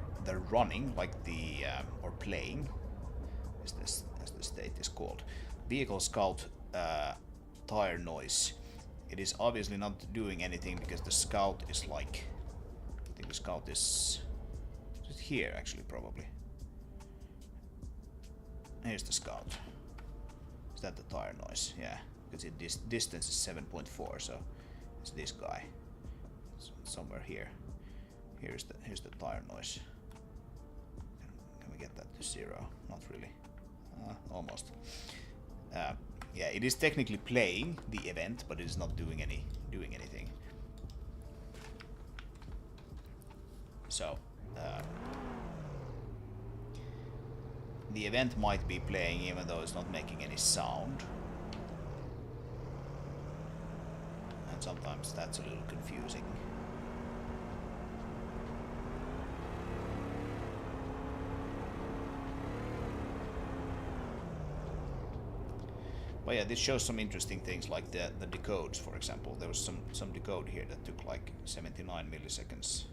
running, like the or playing, as the state is called. Vehicle scout tire noise. It is obviously not doing anything because the scout is like, I think the scout is just here actually probably. Here's the scout. Is that the tire noise? Yeah, because this distance is 7.4, so it's this guy. It's somewhere here. Here's the tire noise. Can we get that to 0? Not really. Almost. Yeah, it is technically playing the event, but it is not doing anything. So the event might be playing even though it's not making any sound. And sometimes that's a little confusing. But yeah, this shows some interesting things like the decodes, for example. There was some decode here that took like 79 milliseconds.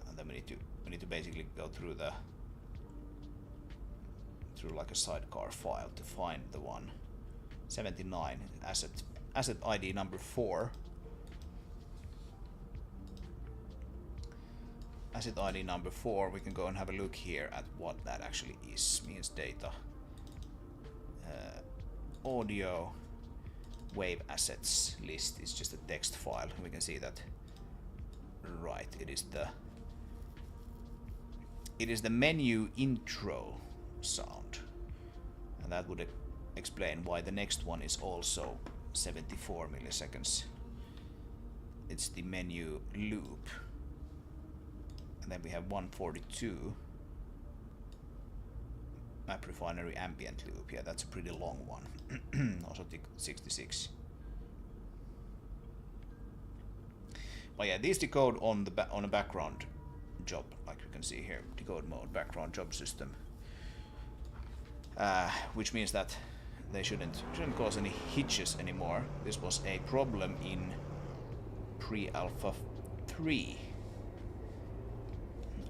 And then we need to basically go through like a sidecar file to find the one. 79 asset ID number 4. Asset ID number 4, we can go and have a look here at what that actually is. Means data. Audio wave assets list is just a text file. We can see that, right, it is the menu intro sound. And that would explain why the next one is also 74 milliseconds. It's the menu loop. And then we have 142 map refinery ambient loop. Yeah, that's a pretty long one. Also 66. But yeah, these decode on a background job, like you can see here, decode mode, background job system, which means that they shouldn't cause any hitches anymore. This was a problem in pre-alpha 3.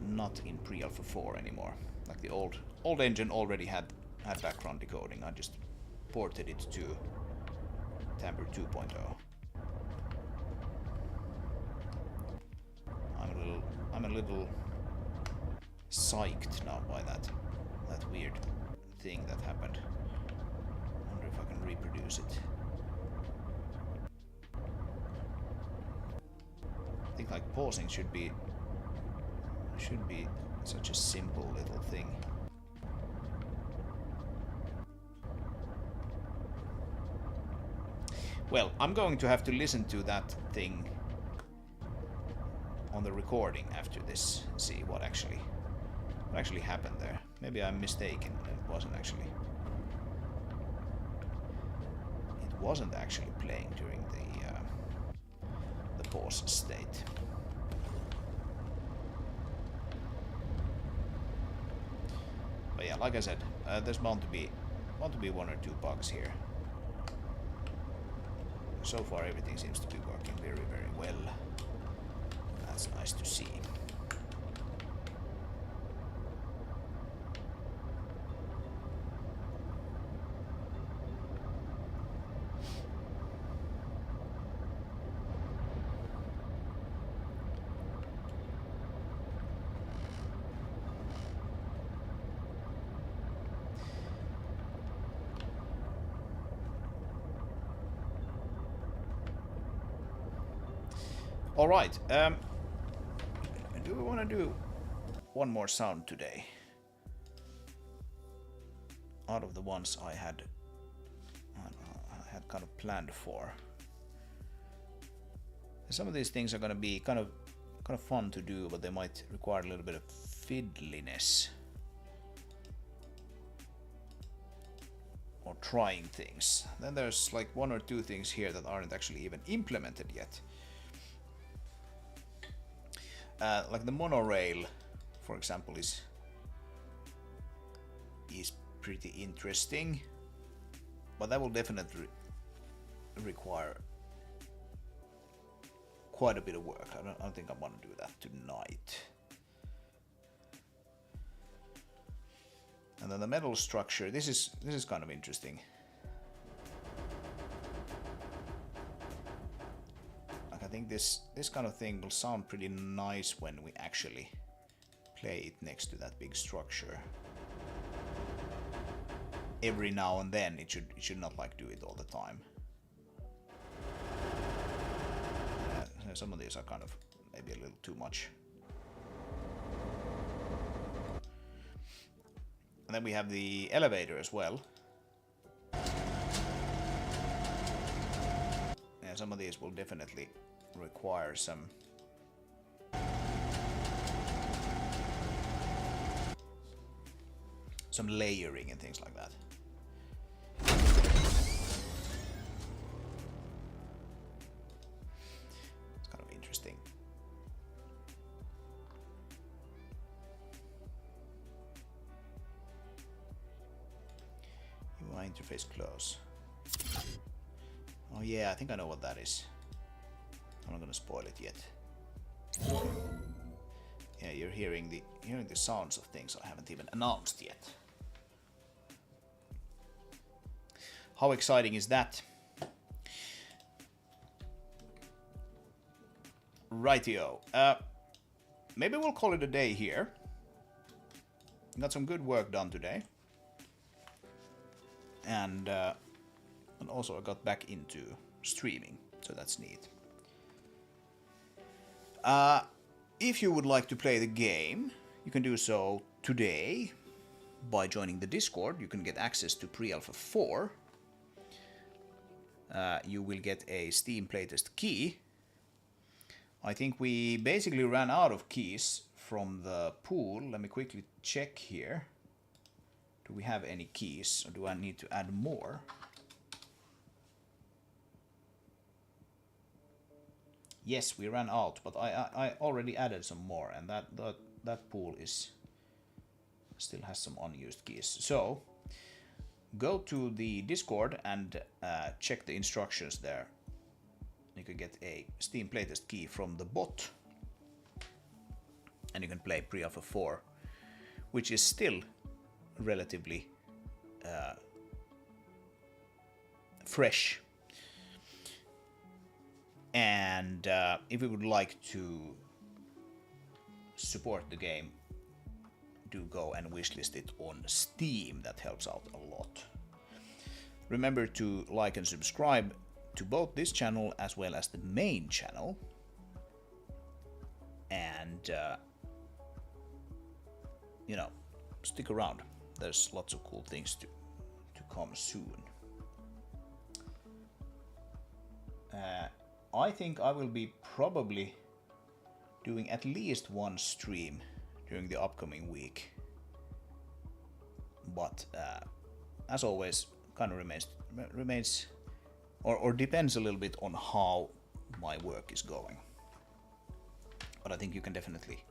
Not in pre-alpha 4 anymore. Like the old engine already had background decoding. I just ported it to Tamper 2.0. I'm a little psyched now by that weird thing that happened. Wonder if I can reproduce it. I think like pausing should be such a simple little thing. Well, I'm going to have to listen to that thing on the recording after this, see what actually happened there. Maybe I'm mistaken. It wasn't actually playing during the pause state. But yeah, like I said, there's bound to be 1 or 2 bugs here. So far, everything seems to be working very, very well. That's nice to see. All right. Do we want to do one more sound today? Out of the ones I had kind of planned for. Some of these things are going to be kind of fun to do, but they might require a little bit of fiddliness. Or trying things. Then there's like 1 or 2 things here that aren't actually even implemented yet. Like the monorail, for example, is pretty interesting, but that will definitely require quite a bit of work. I don't think I want to do that tonight. And then the metal structure. This is kind of interesting. I think this kind of thing will sound pretty nice when we actually play it next to that big structure. Every now and then, it should not like do it all the time. Some of these are kind of maybe a little too much. And then we have the elevator as well. Yeah, some of these will definitely require some layering and things like that. It's kind of interesting. interface close. Oh yeah, I think I know what that is. I'm not gonna spoil it yet. Yeah, you're hearing the sounds of things I haven't even announced yet. How exciting is that? Rightio. Maybe we'll call it a day here. Got some good work done today. And also I got back into streaming, so that's neat. If you would like to play the game, you can do so today by joining the Discord. You can get access to Pre-Alpha 4. You will get a Steam playtest key. I think we basically ran out of keys from the pool. Let me quickly check here. Do we have any keys, or do I need to add more? Yes, we ran out, but I already added some more, and that pool still has some unused keys. So go to the Discord and check the instructions there. You can get a Steam playtest key from the bot, and you can play Pre-Alpha 4, which is still relatively fresh. And if you would like to support the game, do go and wishlist it on Steam. That helps out a lot. Remember to like and subscribe to both this channel as well as the main channel. And you know, stick around. There's lots of cool things to come soon. I think I will be probably doing at least one stream during the upcoming week. But as always, kind of remains or depends a little bit on how my work is going. But I think you can definitely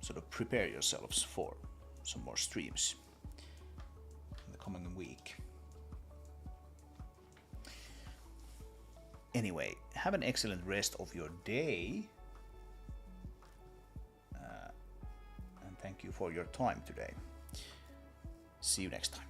sort of prepare yourselves for some more streams in the coming week. Anyway, have an excellent rest of your day. And thank you for your time today. See you next time.